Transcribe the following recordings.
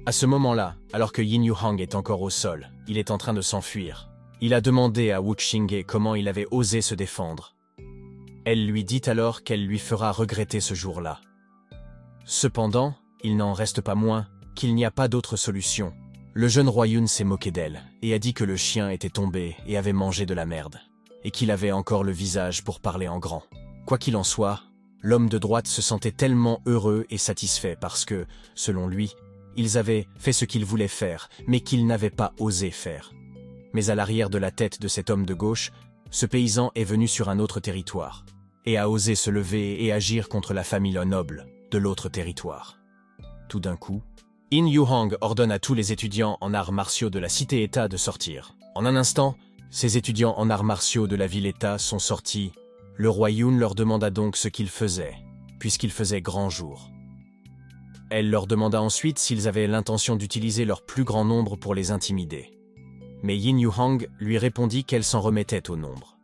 À ce moment-là, alors que Yin Yuhang est encore au sol, il est en train de s'enfuir. Il a demandé à Wu Xinghe comment il avait osé se défendre. Elle lui dit alors qu'elle lui fera regretter ce jour-là. Cependant, il n'en reste pas moins qu'il n'y a pas d'autre solution. Le jeune roi Yun s'est moqué d'elle et a dit que le chien était tombé et avait mangé de la merde, et qu'il avait encore le visage pour parler en grand. Quoi qu'il en soit, l'homme de droite se sentait tellement heureux et satisfait parce que, selon lui, ils avaient fait ce qu'ils voulaient faire, mais qu'ils n'avaient pas osé faire. Mais à l'arrière de la tête de cet homme de gauche, ce paysan est venu sur un autre territoire, et a osé se lever et agir contre la famille noble de l'autre territoire. Tout d'un coup, Yin Yuhang ordonne à tous les étudiants en arts martiaux de la cité-État de sortir. En un instant, ces étudiants en arts martiaux de la ville-État sont sortis. Le roi Yun leur demanda donc ce qu'ils faisaient, puisqu'il faisait grand jour. Elle leur demanda ensuite s'ils avaient l'intention d'utiliser leur plus grand nombre pour les intimider. Mais Yin Yuhang lui répondit qu'elle s'en remettait au nombre.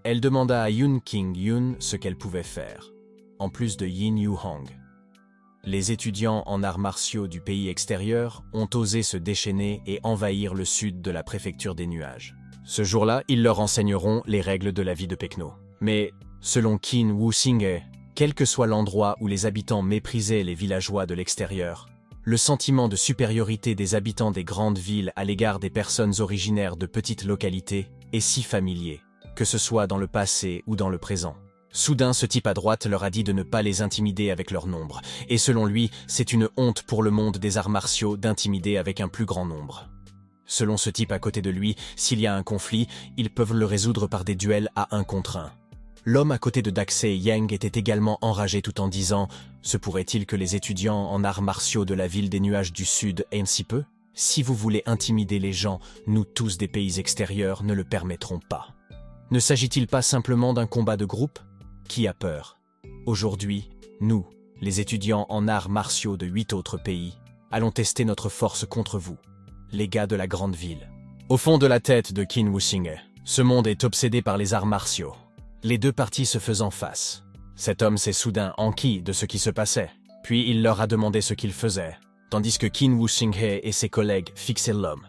Elle demanda à Yun King Yun ce qu'elle pouvait faire, en plus de Yin Yuhang. Les étudiants en arts martiaux du pays extérieur ont osé se déchaîner et envahir le sud de la préfecture des nuages. Ce jour-là, ils leur enseigneront les règles de la vie de Pekno. Mais, selon Qin Wu Xinghe, quel que soit l'endroit où les habitants méprisaient les villageois de l'extérieur, le sentiment de supériorité des habitants des grandes villes à l'égard des personnes originaires de petites localités est si familier, que ce soit dans le passé ou dans le présent. Soudain, ce type à droite leur a dit de ne pas les intimider avec leur nombre, et selon lui, c'est une honte pour le monde des arts martiaux d'intimider avec un plus grand nombre. Selon ce type à côté de lui, s'il y a un conflit, ils peuvent le résoudre par des duels à 1 contre 1. L'homme à côté de Daxei Yang était également enragé tout en disant « Se pourrait-il que les étudiants en arts martiaux de la ville des nuages du Sud aiment si peu ? Si vous voulez intimider les gens, nous tous des pays extérieurs ne le permettrons pas. Ne s'agit-il pas simplement d'un combat de groupe ? Qui a peur ? Aujourd'hui, nous, les étudiants en arts martiaux de 8 autres pays, allons tester notre force contre vous, les gars de la grande ville. » Au fond de la tête de Qin Wu Xinghe, ce monde est obsédé par les arts martiaux. Les deux parties se faisant face. Cet homme s'est soudain enquis de ce qui se passait, puis il leur a demandé ce qu'ils faisaient, tandis que Qin Wu Xinghe et ses collègues fixaient l'homme.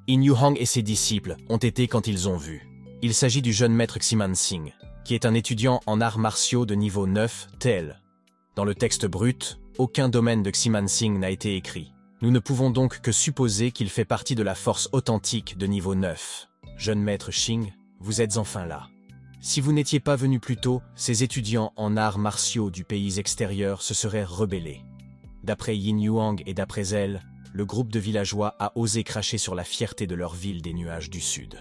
Yin Yuhang et ses disciples ont été quand ils ont vu. Il s'agit du jeune maître Ximan Sing, qui est un étudiant en arts martiaux de niveau 9, tel. Dans le texte brut, aucun domaine de Ximan Sing n'a été écrit. Nous ne pouvons donc que supposer qu'il fait partie de la force authentique de niveau 9. Jeune maître Xing, vous êtes enfin là. Si vous n'étiez pas venu plus tôt, ces étudiants en arts martiaux du pays extérieur se seraient rebellés. D'après Yin Yuhang et d'après elle, le groupe de villageois a osé cracher sur la fierté de leur ville des nuages du Sud.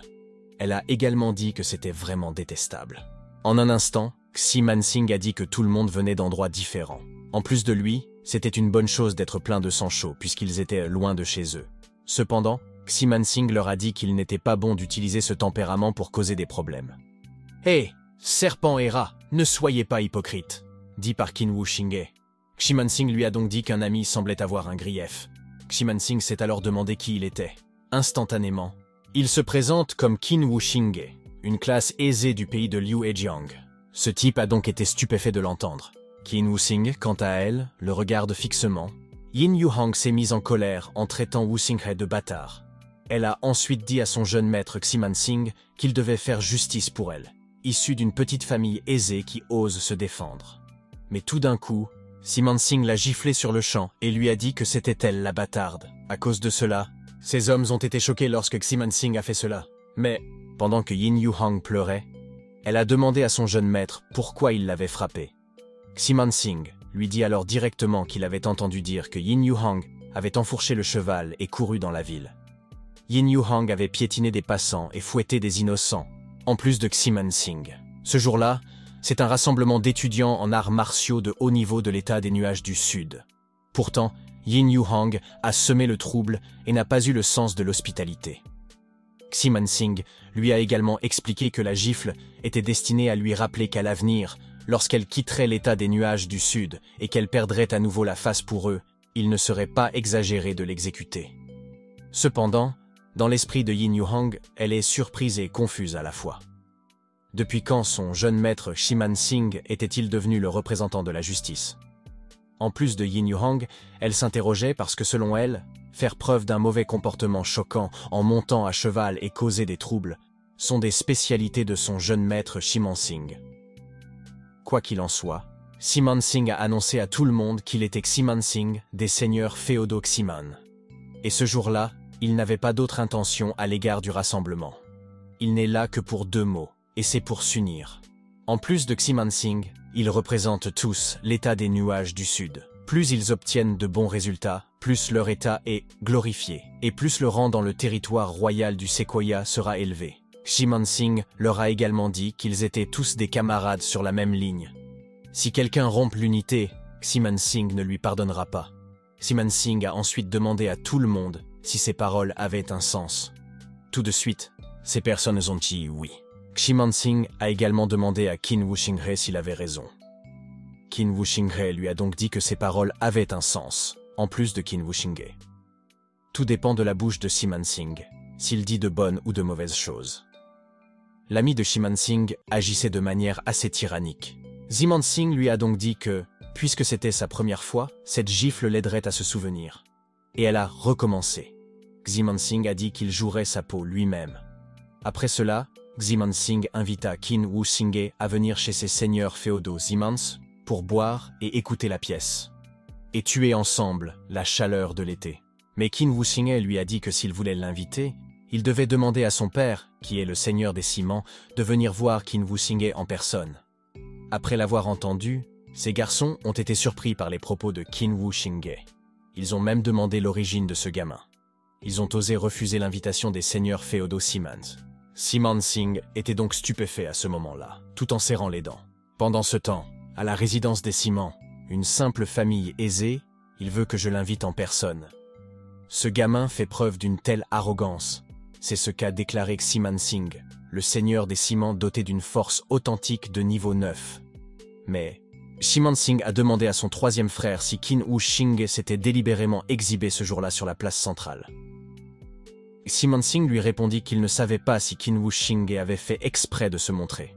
Elle a également dit que c'était vraiment détestable. En un instant, Ximan Sing a dit que tout le monde venait d'endroits différents. En plus de lui, c'était une bonne chose d'être plein de sang chaud puisqu'ils étaient loin de chez eux. Cependant, Ximan Sing leur a dit qu'il n'était pas bon d'utiliser ce tempérament pour causer des problèmes. « Hé, serpent et rat, ne soyez pas hypocrite !» dit par Qin Wu Xinghe. Ximan Sing lui a donc dit qu'un ami semblait avoir un grief. Ximan Sing s'est alors demandé qui il était. Instantanément, il se présente comme Qin Wu Xinghe, une classe aisée du pays de Liu Hejiang. Ce type a donc été stupéfait de l'entendre. Qin Wu Xinghe, quant à elle, le regarde fixement. Yin Yuhang s'est mise en colère en traitant Wu Xinghe de bâtard. Elle a ensuite dit à son jeune maître Ximan Sing qu'il devait faire justice pour elle, issue d'une petite famille aisée qui ose se défendre. Mais tout d'un coup, Ximan Sing l'a giflé sur le champ et lui a dit que c'était elle la bâtarde. À cause de cela, ces hommes ont été choqués lorsque Ximan Sing a fait cela. Mais, pendant que Yin Yuhang pleurait, elle a demandé à son jeune maître pourquoi il l'avait frappé. Ximan Sing lui dit alors directement qu'il avait entendu dire que Yin Yuhang avait enfourché le cheval et couru dans la ville. Yin Yuhang avait piétiné des passants et fouetté des innocents, en plus de Ximan Sing. Ce jour-là, c'est un rassemblement d'étudiants en arts martiaux de haut niveau de l'État des nuages du Sud. Pourtant, Yin Yuhang a semé le trouble et n'a pas eu le sens de l'hospitalité. Ximan Sing lui a également expliqué que la gifle était destinée à lui rappeler qu'à l'avenir, lorsqu'elle quitterait l'état des nuages du Sud et qu'elle perdrait à nouveau la face pour eux, il ne serait pas exagéré de l'exécuter. Cependant, dans l'esprit de Yin Yuhang, elle est surprise et confuse à la fois. Depuis quand son jeune maître Ximan Sing était-il devenu le représentant de la justice? En plus de Yin Yuhang, elle s'interrogeait parce que selon elle, faire preuve d'un mauvais comportement choquant en montant à cheval et causer des troubles sont des spécialités de son jeune maître Ximansing. Quoi qu'il en soit, Ximansing a annoncé à tout le monde qu'il était Ximansing des seigneurs féodaux Ximan. Et ce jour-là, il n'avait pas d'autre intention à l'égard du rassemblement. Il n'est là que pour deux mots, et c'est pour s'unir. En plus de Ximansing, ils représentent tous l'état des nuages du Sud. Plus ils obtiennent de bons résultats, plus leur état est glorifié, et plus le rang dans le territoire royal du Sequoia sera élevé. Ximansing leur a également dit qu'ils étaient tous des camarades sur la même ligne. Si quelqu'un rompt l'unité, Ximansing ne lui pardonnera pas. Ximansing a ensuite demandé à tout le monde si ses paroles avaient un sens. Tout de suite, ces personnes ont dit oui. Ximansing a également demandé à Qin Wuxinghe s'il avait raison. Qin Wuxinghe lui a donc dit que ses paroles avaient un sens, en plus de Qin Wuxinghe. Tout dépend de la bouche de Ximansing, s'il dit de bonnes ou de mauvaises choses. L'ami de Ximansing agissait de manière assez tyrannique. Ximansing lui a donc dit que, puisque c'était sa première fois, cette gifle l'aiderait à se souvenir. Et elle a recommencé. Ximansing a dit qu'il jouerait sa peau lui-même. Après cela, Ximansing invita Qin Wuxinghe à venir chez ses seigneurs féodaux Ximans pour boire et écouter la pièce. Et tuer ensemble la chaleur de l'été. Mais Qin Wuxinghe lui a dit que s'il voulait l'inviter, il devait demander à son père, qui est le seigneur des ciments, de venir voir Qin Wuxinghe en personne. Après l'avoir entendu, ces garçons ont été surpris par les propos de Qin Wuxinghe. Ils ont même demandé l'origine de ce gamin. Ils ont osé refuser l'invitation des seigneurs féodaux Ximans. Ximansing était donc stupéfait à ce moment-là, tout en serrant les dents. Pendant ce temps, à la résidence des Ciments, une simple famille aisée, il veut que je l'invite en personne. Ce gamin fait preuve d'une telle arrogance. C'est ce qu'a déclaré Ximansing, le seigneur des Ciments doté d'une force authentique de niveau 9. Mais Ximansing a demandé à son troisième frère si Qin Wuxinghe s'était délibérément exhibé ce jour-là sur la place centrale. Ximansing lui répondit qu'il ne savait pas si Qin Wuxinghe avait fait exprès de se montrer.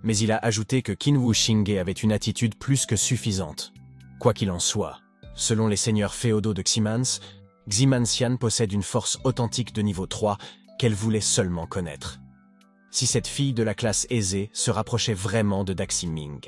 Mais il a ajouté que Qin Wuxinghe avait une attitude plus que suffisante. Quoi qu'il en soit, selon les seigneurs féodaux de Ximans, Ximanxian possède une force authentique de niveau 3 qu'elle voulait seulement connaître. Si cette fille de la classe aisée se rapprochait vraiment de Daximing.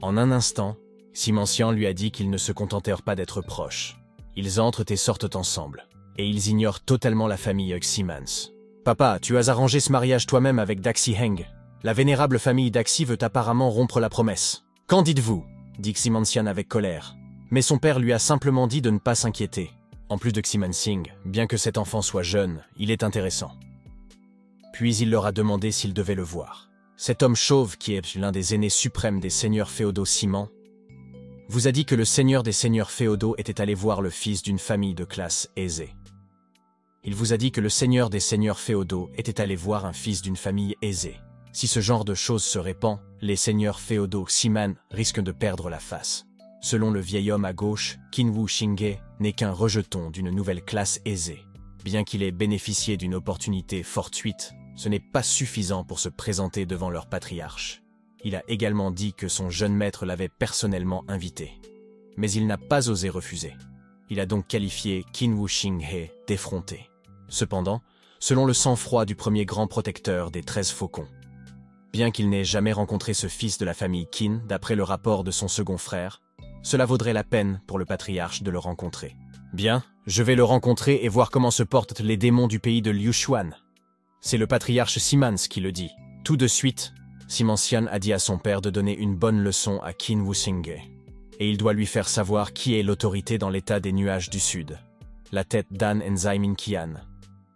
En un instant, Ximansxian lui a dit qu'ils ne se contentèrent pas d'être proches. Ils entrent et sortent ensemble. Et ils ignorent totalement la famille Ximans. « Papa, tu as arrangé ce mariage toi-même avec Daxi Heng. La vénérable famille Daxi veut apparemment rompre la promesse. Qu'en dites-vous » dit Ximansxian avec colère. Mais son père lui a simplement dit de ne pas s'inquiéter. En plus de Ximansing, bien que cet enfant soit jeune, il est intéressant. Puis il leur a demandé s'ils devaient le voir. Cet homme chauve, qui est l'un des aînés suprêmes des seigneurs féodaux Ciments, vous a dit que le seigneur des seigneurs féodaux était allé voir le fils d'une famille de classe aisée. Il vous a dit que le seigneur des seigneurs féodaux était allé voir un fils d'une famille aisée. Si ce genre de choses se répand, les seigneurs féodaux Ximan risquent de perdre la face. Selon le vieil homme à gauche, Qin Wuxinghe n'est qu'un rejeton d'une nouvelle classe aisée. Bien qu'il ait bénéficié d'une opportunité fortuite, ce n'est pas suffisant pour se présenter devant leur patriarche. Il a également dit que son jeune maître l'avait personnellement invité. Mais il n'a pas osé refuser. Il a donc qualifié Qin Wuxinghe d'effronté. Cependant, selon le sang-froid du premier grand protecteur des 13 faucons, bien qu'il n'ait jamais rencontré ce fils de la famille Qin, d'après le rapport de son second frère, cela vaudrait la peine pour le patriarche de le rencontrer. Bien, je vais le rencontrer et voir comment se portent les démons du pays de Liushuan. C'est le patriarche Ximans qui le dit. Tout de suite, Ximansxian a dit à son père de donner une bonne leçon à Qin Wuxinghe. Et il doit lui faire savoir qui est l'autorité dans l'état des nuages du Sud. La tête d'An Enzaiminqian.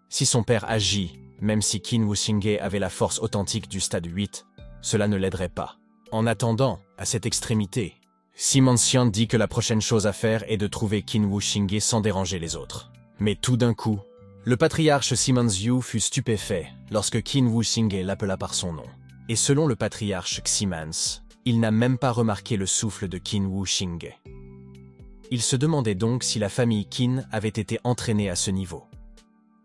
Si son père agit, même si Qin Wuxinghe avait la force authentique du stade 8, cela ne l'aiderait pas. En attendant, à cette extrémité, Ximansxian dit que la prochaine chose à faire est de trouver Qin Wuxinghe sans déranger les autres. Mais tout d'un coup, le patriarche Ximanxiu fut stupéfait lorsque Qin Wuxinghe l'appela par son nom. Et selon le patriarche Ximans, il n'a même pas remarqué le souffle de Qin Wuxinghe. Il se demandait donc si la famille Qin avait été entraînée à ce niveau.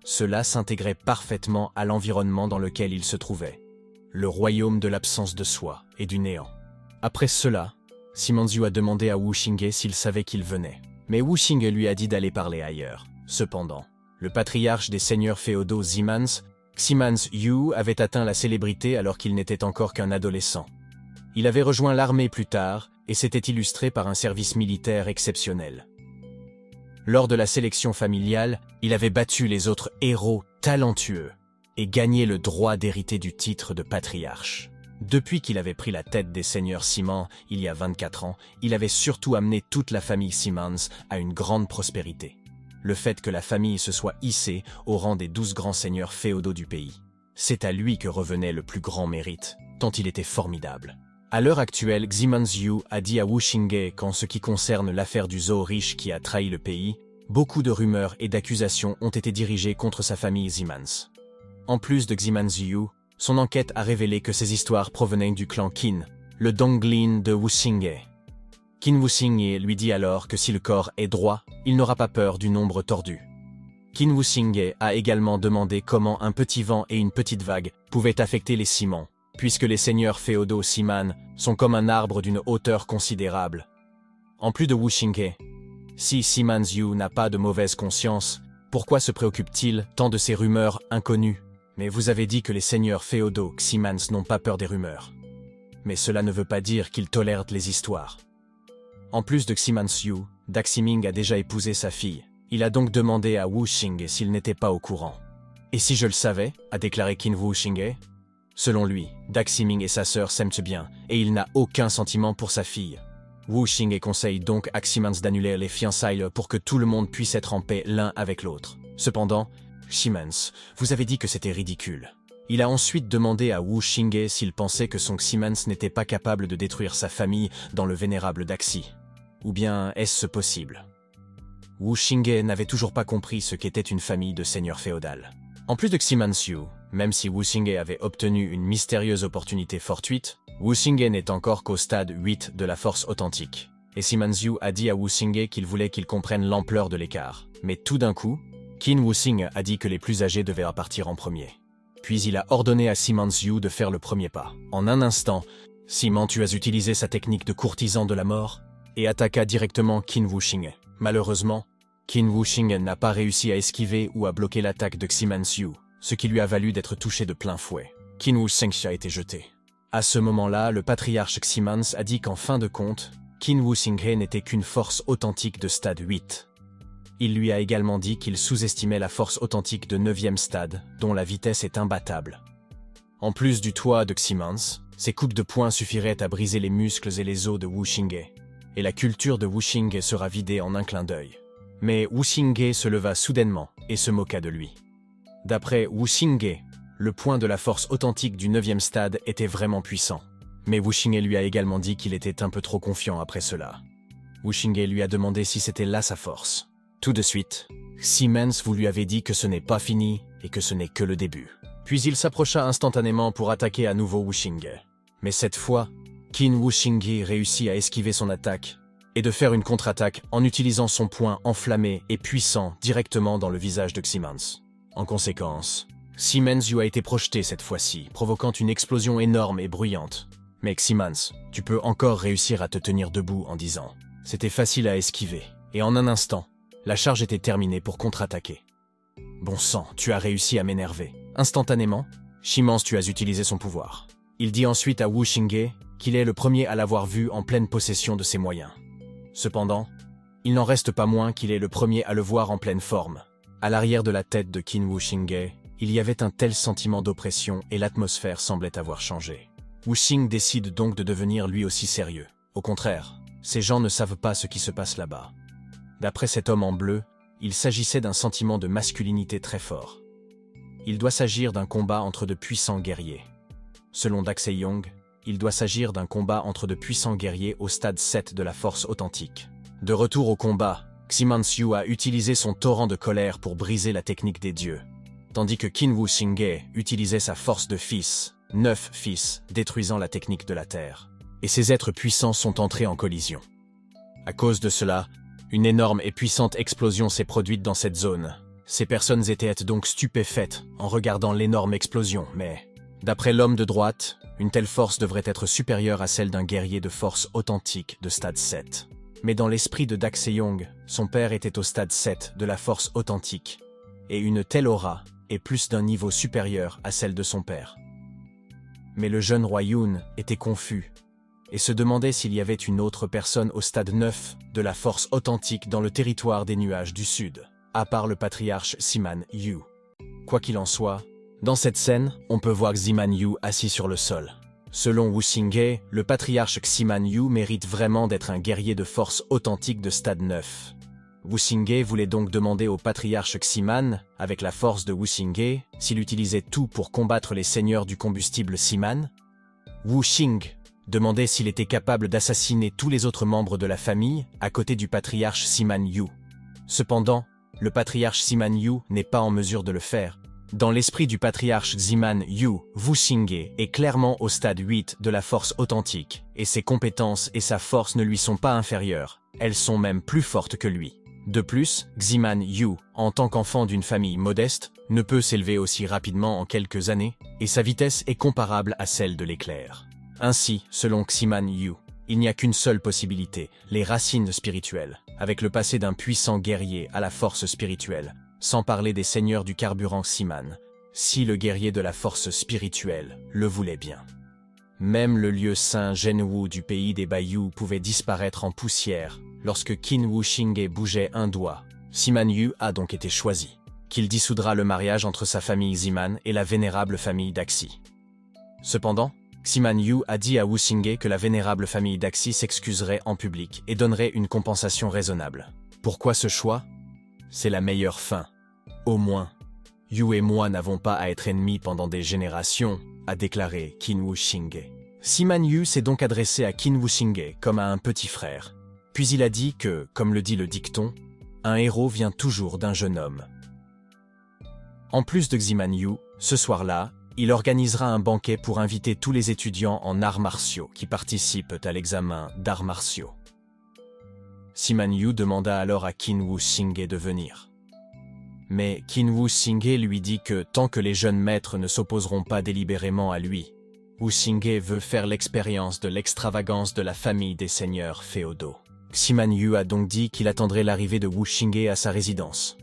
Cela s'intégrait parfaitement à l'environnement dans lequel il se trouvait, le royaume de l'absence de soi et du néant. Après cela, Simanzu a demandé à Wu Xingye s'il savait qu'il venait. Mais Wu Xingye lui a dit d'aller parler ailleurs. Cependant, le patriarche des seigneurs féodaux Ximans, Ximans Yu, avait atteint la célébrité alors qu'il n'était encore qu'un adolescent. Il avait rejoint l'armée plus tard et s'était illustré par un service militaire exceptionnel. Lors de la sélection familiale, il avait battu les autres héros talentueux et gagné le droit d'hériter du titre de patriarche. Depuis qu'il avait pris la tête des seigneurs Simans il y a 24 ans, il avait surtout amené toute la famille Simans à une grande prospérité. Le fait que la famille se soit hissée au rang des 12 grands seigneurs féodaux du pays. C'est à lui que revenait le plus grand mérite, tant il était formidable. À l'heure actuelle, Ximanzyu a dit à Wu Xingye qu'en ce qui concerne l'affaire du zoo riche qui a trahi le pays, beaucoup de rumeurs et d'accusations ont été dirigées contre sa famille Ximans. En plus de Ximanzyu, son enquête a révélé que ces histoires provenaient du clan Qin, le Donglin de Wu Xingye. Qin Wu Xingye lui dit alors que si le corps est droit, il n'aura pas peur du nombre tordu. Qin Wu Xingye a également demandé comment un petit vent et une petite vague pouvaient affecter les Simans, puisque les seigneurs féodaux Siman sont comme un arbre d'une hauteur considérable. En plus de Wu Xingye, si Simanzyu n'a pas de mauvaise conscience, pourquoi se préoccupe-t-il tant de ces rumeurs inconnues? Mais vous avez dit que les seigneurs féodaux Ximans n'ont pas peur des rumeurs. Mais cela ne veut pas dire qu'ils tolèrent les histoires. En plus de Ximanzyu, Daximing a déjà épousé sa fille. Il a donc demandé à Wu Xingye s'il n'était pas au courant. Et si je le savais, a déclaré Qin Wu Xingye. Selon lui, Daximing et sa sœur s'aiment bien, et il n'a aucun sentiment pour sa fille. Wu Xingye conseille donc à Ximans d'annuler les fiançailles pour que tout le monde puisse être en paix l'un avec l'autre. Cependant, Ximans, vous avez dit que c'était ridicule. Il a ensuite demandé à Wu Xingye s'il pensait que son Ximans n'était pas capable de détruire sa famille dans le vénérable Daxi. Ou bien est-ce possible? Wu Xingye n'avait toujours pas compris ce qu'était une famille de seigneurs féodales. En plus de Ximanzyu, même si Wu Xingye avait obtenu une mystérieuse opportunité fortuite, Wu Xingye n'est encore qu'au stade 8 de la force authentique. Et Ximanzyu a dit à Wu Xingye qu'il voulait qu'il comprenne l'ampleur de l'écart. Mais tout d'un coup, Qin Wu Xingye a dit que les plus âgés devaient partir en premier. Puis il a ordonné à Ximanzyu de faire le premier pas. En un instant, Ximanzyu a utilisé sa technique de courtisan de la mort et attaqua directement Qin Wu Xingye. Malheureusement, Qin Wu Xingye n'a pas réussi à esquiver ou à bloquer l'attaque de Ximanzyu, ce qui lui a valu d'être touché de plein fouet. Qin Wu Xingye a été jeté. À ce moment-là, le patriarche Ximans a dit qu'en fin de compte, Qin Wu Xingye n'était qu'une force authentique de stade 8. Il lui a également dit qu'il sous-estimait la force authentique de 9e stade, dont la vitesse est imbattable. En plus du toit de Ximans, ses coupes de poing suffiraient à briser les muscles et les os de Wu Xingye, et la culture de Wu Xingye sera vidée en un clin d'œil. Mais Wu Xingye se leva soudainement et se moqua de lui. D'après Wu Xingye, le point de la force authentique du 9e stade était vraiment puissant. Mais Wu Xingye lui a également dit qu'il était un peu trop confiant après cela. Wu Xingye lui a demandé si c'était là sa force. Tout de suite, Ximans vous lui avez dit que ce n'est pas fini et que ce n'est que le début. Puis il s'approcha instantanément pour attaquer à nouveau Wu Xingye. Mais cette fois, Qin Wu Xingye réussit à esquiver son attaque et de faire une contre-attaque en utilisant son poing enflammé et puissant directement dans le visage de Ximans. En conséquence, Ximanzyu a été projeté cette fois-ci, provoquant une explosion énorme et bruyante. Mais Ximans, tu peux encore réussir à te tenir debout en disant. C'était facile à esquiver, et en un instant, la charge était terminée pour contre-attaquer. Bon sang, tu as réussi à m'énerver. Instantanément, Ximanzyu as utilisé son pouvoir. Il dit ensuite à Wu Xingye qu'il est le premier à l'avoir vu en pleine possession de ses moyens. Cependant, il n'en reste pas moins qu'il est le premier à le voir en pleine forme. À l'arrière de la tête de Qin Wu Xingye, il y avait un tel sentiment d'oppression et l'atmosphère semblait avoir changé. Wu Xingye décide donc de devenir lui aussi sérieux. Au contraire, ces gens ne savent pas ce qui se passe là-bas. D'après cet homme en bleu, il s'agissait d'un sentiment de masculinité très fort. Il doit s'agir d'un combat entre de puissants guerriers. Selon Daxeyong, il doit s'agir d'un combat entre de puissants guerriers au stade 7 de la force authentique. De retour au combat, Ximanzyu a utilisé son torrent de colère pour briser la technique des dieux, tandis que Qin Wu Xingye utilisait sa force de fils, 9 fils, détruisant la technique de la terre. Et ces êtres puissants sont entrés en collision. À cause de cela, une énorme et puissante explosion s'est produite dans cette zone. Ces personnes étaient donc stupéfaites en regardant l'énorme explosion, mais D'après l'homme de droite, une telle force devrait être supérieure à celle d'un guerrier de force authentique de stade 7. Mais dans l'esprit de Dak Se-young, son père était au stade 7 de la force authentique, et une telle aura est plus d'un niveau supérieur à celle de son père. Mais le jeune roi Yoon était confus, et se demandait s'il y avait une autre personne au stade 9 de la force authentique dans le territoire des nuages du Sud, à part le patriarche Siman Yu. Quoi qu'il en soit, dans cette scène, on peut voir Ximan Yu assis sur le sol. Selon Wu Xinghe, le patriarche Ximan Yu mérite vraiment d'être un guerrier de force authentique de stade 9. Wu Xinghe voulait donc demander au patriarche Ximan, avec la force de Wu Xinghe, s'il utilisait tout pour combattre les seigneurs du combustible Siman. Wu Xing demandait s'il était capable d'assassiner tous les autres membres de la famille à côté du patriarche Siman Yu. Cependant, le patriarche Siman Yu n'est pas en mesure de le faire. Dans l'esprit du patriarche Ximan Yu, Wu Xinghe est clairement au stade 8 de la force authentique, et ses compétences et sa force ne lui sont pas inférieures, elles sont même plus fortes que lui. De plus, Ximan Yu, en tant qu'enfant d'une famille modeste, ne peut s'élever aussi rapidement en quelques années, et sa vitesse est comparable à celle de l'éclair. Ainsi, selon Ximan Yu, il n'y a qu'une seule possibilité, les racines spirituelles, avec le passé d'un puissant guerrier à la force spirituelle, sans parler des seigneurs du carburant Siman, si le guerrier de la force spirituelle le voulait bien. Même le lieu saint Zhenwu du pays des Baiyou pouvait disparaître en poussière lorsque Qin Wu Xinghe bougeait un doigt. Siman Yu a donc été choisi, qu'il dissoudra le mariage entre sa famille Ximan et la vénérable famille Daxi. Cependant, Ximan Yu a dit à Wu Xinghe que la vénérable famille Daxi s'excuserait en public et donnerait une compensation raisonnable. Pourquoi ce choix ? C'est la meilleure fin. Au moins, Yu et moi n'avons pas à être ennemis pendant des générations, a déclaré Qin Wu Xinghe. Siman Yu s'est donc adressé à Qin Wu Xinghe comme à un petit frère. Puis il a dit que, comme le dit le dicton, un héros vient toujours d'un jeune homme. En plus de Ximan Yu, ce soir-là, il organisera un banquet pour inviter tous les étudiants en arts martiaux qui participent à l'examen d'arts martiaux. Siman Yu demanda alors à Qin Wu Xinghe de venir. Mais Qin Wu Xinghe lui dit que tant que les jeunes maîtres ne s'opposeront pas délibérément à lui, Wu Xinghe veut faire l'expérience de l'extravagance de la famille des seigneurs féodaux. Ximan Yu a donc dit qu'il attendrait l'arrivée de Wu Xinghe à sa résidence.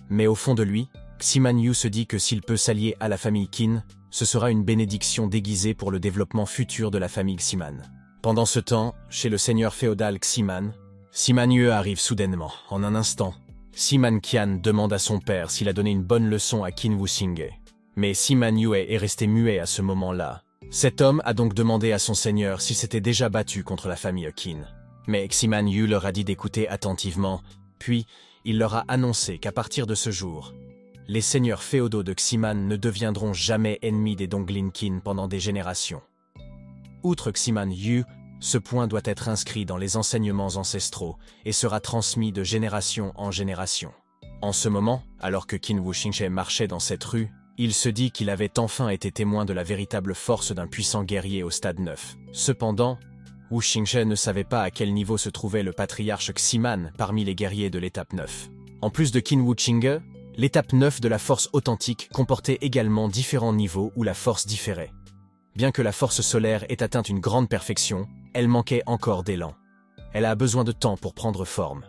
Mais au fond de lui, Ximan Yu se dit que s'il peut s'allier à la famille Qin, ce sera une bénédiction déguisée pour le développement futur de la famille Ximan. Pendant ce temps, chez le seigneur féodal Ximan, Siman Yu arrive soudainement, en un instant. Siman Qian demande à son père s'il a donné une bonne leçon à Qin Wu Xinghe. Mais Siman Yu est resté muet à ce moment-là. Cet homme a donc demandé à son seigneur s'il s'était déjà battu contre la famille Qin. Mais Siman Yu leur a dit d'écouter attentivement, puis il leur a annoncé qu'à partir de ce jour, les seigneurs féodaux de Ximan ne deviendront jamais ennemis des Donglin Qin pendant des générations. Outre Ximan Yu, ce point doit être inscrit dans les enseignements ancestraux et sera transmis de génération en génération. En ce moment, alors que Qin Wu Xinghe marchait dans cette rue, il se dit qu'il avait enfin été témoin de la véritable force d'un puissant guerrier au stade 9. Cependant, Wu Xinghe ne savait pas à quel niveau se trouvait le patriarche Ximan parmi les guerriers de l'étape 9. En plus de Qin Wu Xinghe, l'étape 9 de la force authentique comportait également différents niveaux où la force différait. Bien que la force solaire ait atteint une grande perfection, elle manquait encore d'élan. Elle a besoin de temps pour prendre forme.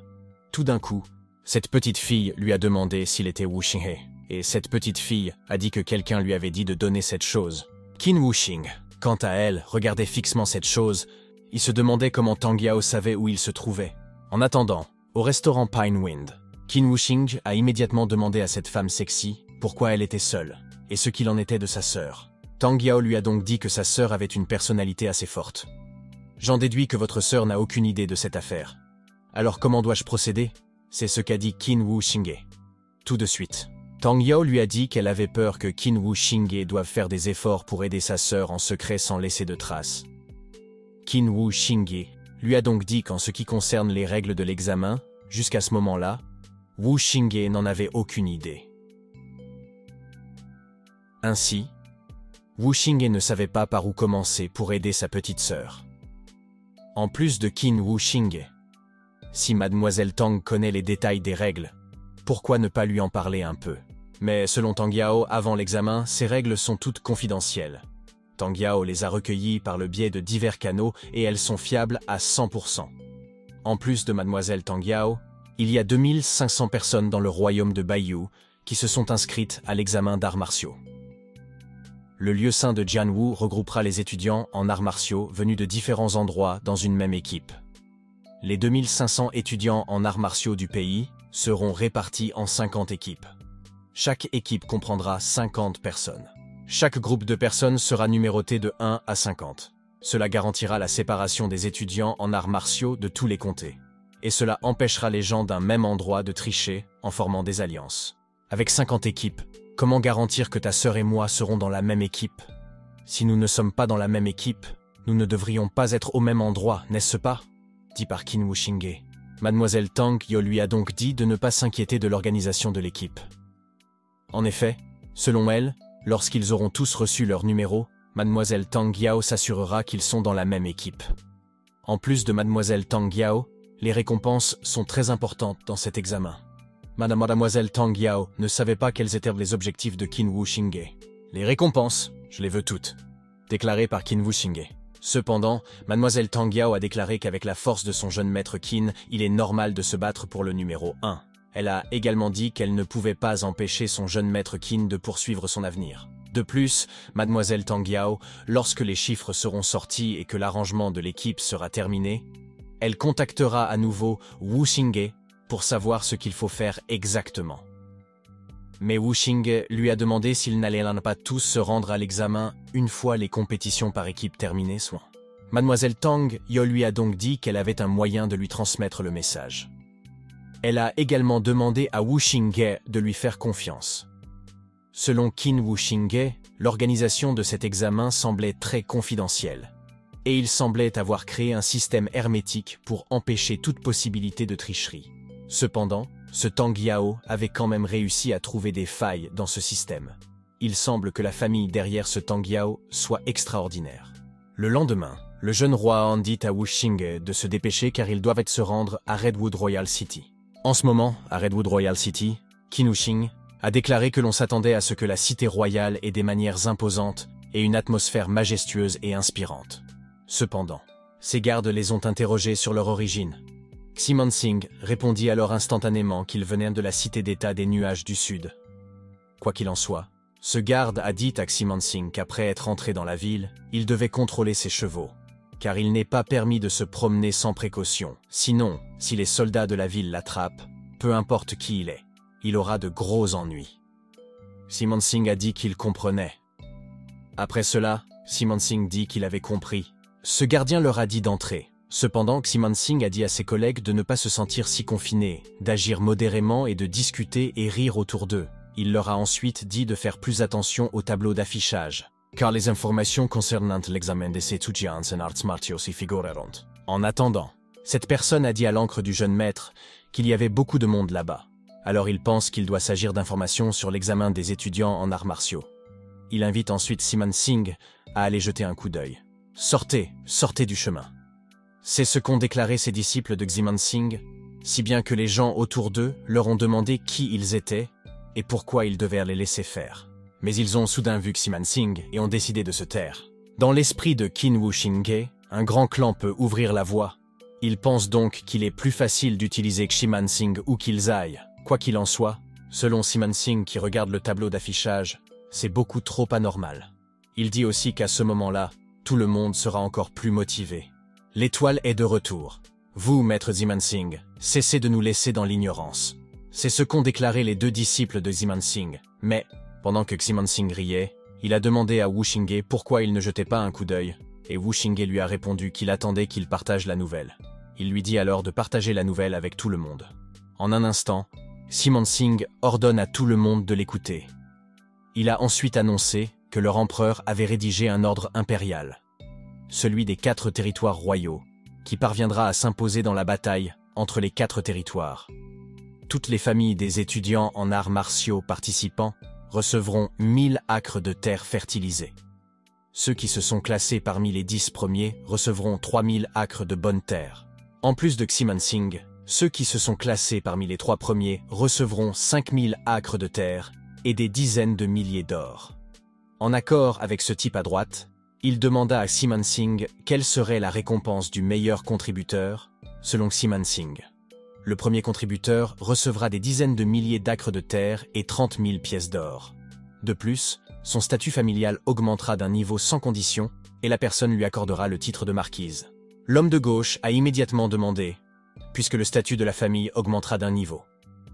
Tout d'un coup, cette petite fille lui a demandé s'il était Wu Xinghe, et cette petite fille a dit que quelqu'un lui avait dit de donner cette chose. Qin Wu Xing, quant à elle, regardait fixement cette chose. Il se demandait comment Tang Yao savait où il se trouvait. En attendant, au restaurant Pinewind, Qin Wu Xing a immédiatement demandé à cette femme sexy pourquoi elle était seule, et ce qu'il en était de sa sœur. Tang Yao lui a donc dit que sa sœur avait une personnalité assez forte. J'en déduis que votre sœur n'a aucune idée de cette affaire. Alors comment dois-je procéder? C'est ce qu'a dit Qin Wu Xinghe. Tout de suite, Tang Yao lui a dit qu'elle avait peur que Qin Wu Xinghe doive faire des efforts pour aider sa sœur en secret sans laisser de traces. Qin Wu Xinghe lui a donc dit qu'en ce qui concerne les règles de l'examen, jusqu'à ce moment-là, Wu Xinghe n'en avait aucune idée. Ainsi, Wu Xinghe ne savait pas par où commencer pour aider sa petite sœur. En plus de Qin Wu Xinghe, si Mademoiselle Tang connaît les détails des règles, pourquoi ne pas lui en parler un peu? Mais selon Tang Yao, avant l'examen, ces règles sont toutes confidentielles. Tang Yao les a recueillies par le biais de divers canaux et elles sont fiables à 100%. En plus de Mademoiselle Tang Yao, il y a 2500 personnes dans le royaume de Baiyu qui se sont inscrites à l'examen d'arts martiaux. Le lieu saint de Jianwu regroupera les étudiants en arts martiaux venus de différents endroits dans une même équipe. Les 2500 étudiants en arts martiaux du pays seront répartis en 50 équipes. Chaque équipe comprendra 50 personnes. Chaque groupe de personnes sera numéroté de 1 à 50. Cela garantira la séparation des étudiants en arts martiaux de tous les comtés. Et cela empêchera les gens d'un même endroit de tricher en formant des alliances. Avec 50 équipes, comment garantir que ta sœur et moi serons dans la même équipe? Si nous ne sommes pas dans la même équipe, nous ne devrions pas être au même endroit, n'est-ce pas? Dit par Qin Wuxinghe. Mademoiselle Tang Yao lui a donc dit de ne pas s'inquiéter de l'organisation de l'équipe. En effet, selon elle, lorsqu'ils auront tous reçu leur numéro, Mademoiselle Tang Yao s'assurera qu'ils sont dans la même équipe. En plus de Mademoiselle Tang Yao, les récompenses sont très importantes dans cet examen. Mademoiselle Tang Yao ne savait pas quels étaient les objectifs de Qin Wuxinghe. Les récompenses, je les veux toutes, déclaré par Qin Wuxinghe. Cependant, Mademoiselle Tang Yao a déclaré qu'avec la force de son jeune maître Qin, il est normal de se battre pour le numéro 1. Elle a également dit qu'elle ne pouvait pas empêcher son jeune maître Qin de poursuivre son avenir. De plus, Mademoiselle Tang Yao, lorsque les chiffres seront sortis et que l'arrangement de l'équipe sera terminé, elle contactera à nouveau Wuxinghe pour savoir ce qu'il faut faire exactement. Mais Wuxinghe lui a demandé s'ils n'allaient pas tous se rendre à l'examen une fois les compétitions par équipe terminées. Mademoiselle Tang Yao lui a donc dit qu'elle avait un moyen de lui transmettre le message. Elle a également demandé à Wuxinghe de lui faire confiance. Selon Qin Wuxinghe, l'organisation de cet examen semblait très confidentielle. Et il semblait avoir créé un système hermétique pour empêcher toute possibilité de tricherie. Cependant, ce Tang Yao avait quand même réussi à trouver des failles dans ce système. Il semble que la famille derrière ce Tang Yao soit extraordinaire. Le lendemain, le jeune roi Han dit à Wuxinghe de se dépêcher car ils doivent se rendre à Redwood Royal City. En ce moment, à Redwood Royal City, Qin Wuxinghe a déclaré que l'on s'attendait à ce que la cité royale ait des manières imposantes et une atmosphère majestueuse et inspirante. Cependant, ses gardes les ont interrogés sur leur origine. Ximon Singh répondit alors instantanément qu'il venait de la cité d'État des nuages du Sud. Quoi qu'il en soit, ce garde a dit à Ximon Singh qu'après être entré dans la ville, il devait contrôler ses chevaux, car il n'est pas permis de se promener sans précaution. Sinon, si les soldats de la ville l'attrapent, peu importe qui il est, il aura de gros ennuis. Ximon Singh a dit qu'il comprenait. Après cela, Ximon Singh dit qu'il avait compris. Ce gardien leur a dit d'entrer. Cependant, Ximon Singh a dit à ses collègues de ne pas se sentir si confinés, d'agir modérément et de discuter et rire autour d'eux. Il leur a ensuite dit de faire plus attention au tableau d'affichage, car les informations concernant l'examen des étudiants en arts martiaux y figureront. En attendant, cette personne a dit à l'encre du jeune maître qu'il y avait beaucoup de monde là-bas. Alors il pense qu'il doit s'agir d'informations sur l'examen des étudiants en arts martiaux. Il invite ensuite Ximon Singh à aller jeter un coup d'œil. « Sortez, sortez du chemin !» C'est ce qu'ont déclaré ses disciples de Ximon Singh, si bien que les gens autour d'eux leur ont demandé qui ils étaient et pourquoi ils devaient les laisser faire. Mais ils ont soudain vu Ximon Singh et ont décidé de se taire. Dans l'esprit de Qin Wuxinghe, un grand clan peut ouvrir la voie. Il pense donc qu'il est plus facile d'utiliser Ximon Singh où qu'ils aillent. Quoi qu'il en soit, selon Ximon Singh qui regarde le tableau d'affichage, c'est beaucoup trop anormal. Il dit aussi qu'à ce moment-là, tout le monde sera encore plus motivé. L'étoile est de retour. Vous, maître Ximon Singh, cessez de nous laisser dans l'ignorance. C'est ce qu'ont déclaré les deux disciples de Ximon Singh. Mais, pendant que Ximon Singh riait, il a demandé à Wuxinghe pourquoi il ne jetait pas un coup d'œil, et Wuxinghe lui a répondu qu'il attendait qu'il partage la nouvelle. Il lui dit alors de partager la nouvelle avec tout le monde. En un instant, Ximon Singh ordonne à tout le monde de l'écouter. Il a ensuite annoncé que leur empereur avait rédigé un ordre impérial, celui des 4 territoires royaux, qui parviendra à s'imposer dans la bataille entre les 4 territoires. Toutes les familles des étudiants en arts martiaux participants recevront 1000 acres de terre fertilisés. Ceux qui se sont classés parmi les 10 premiers recevront 3000 acres de bonne terre. En plus de Ximon Singh, ceux qui se sont classés parmi les 3 premiers recevront 5000 acres de terre et des dizaines de milliers d'or. En accord avec ce type à droite, Il demanda à Simon Singh quelle serait la récompense du meilleur contributeur, selon Simon Singh. Le premier contributeur recevra des dizaines de milliers d'acres de terre et 30 000 pièces d'or. De plus, son statut familial augmentera d'un niveau sans condition et la personne lui accordera le titre de marquise. L'homme de gauche a immédiatement demandé, puisque le statut de la famille augmentera d'un niveau.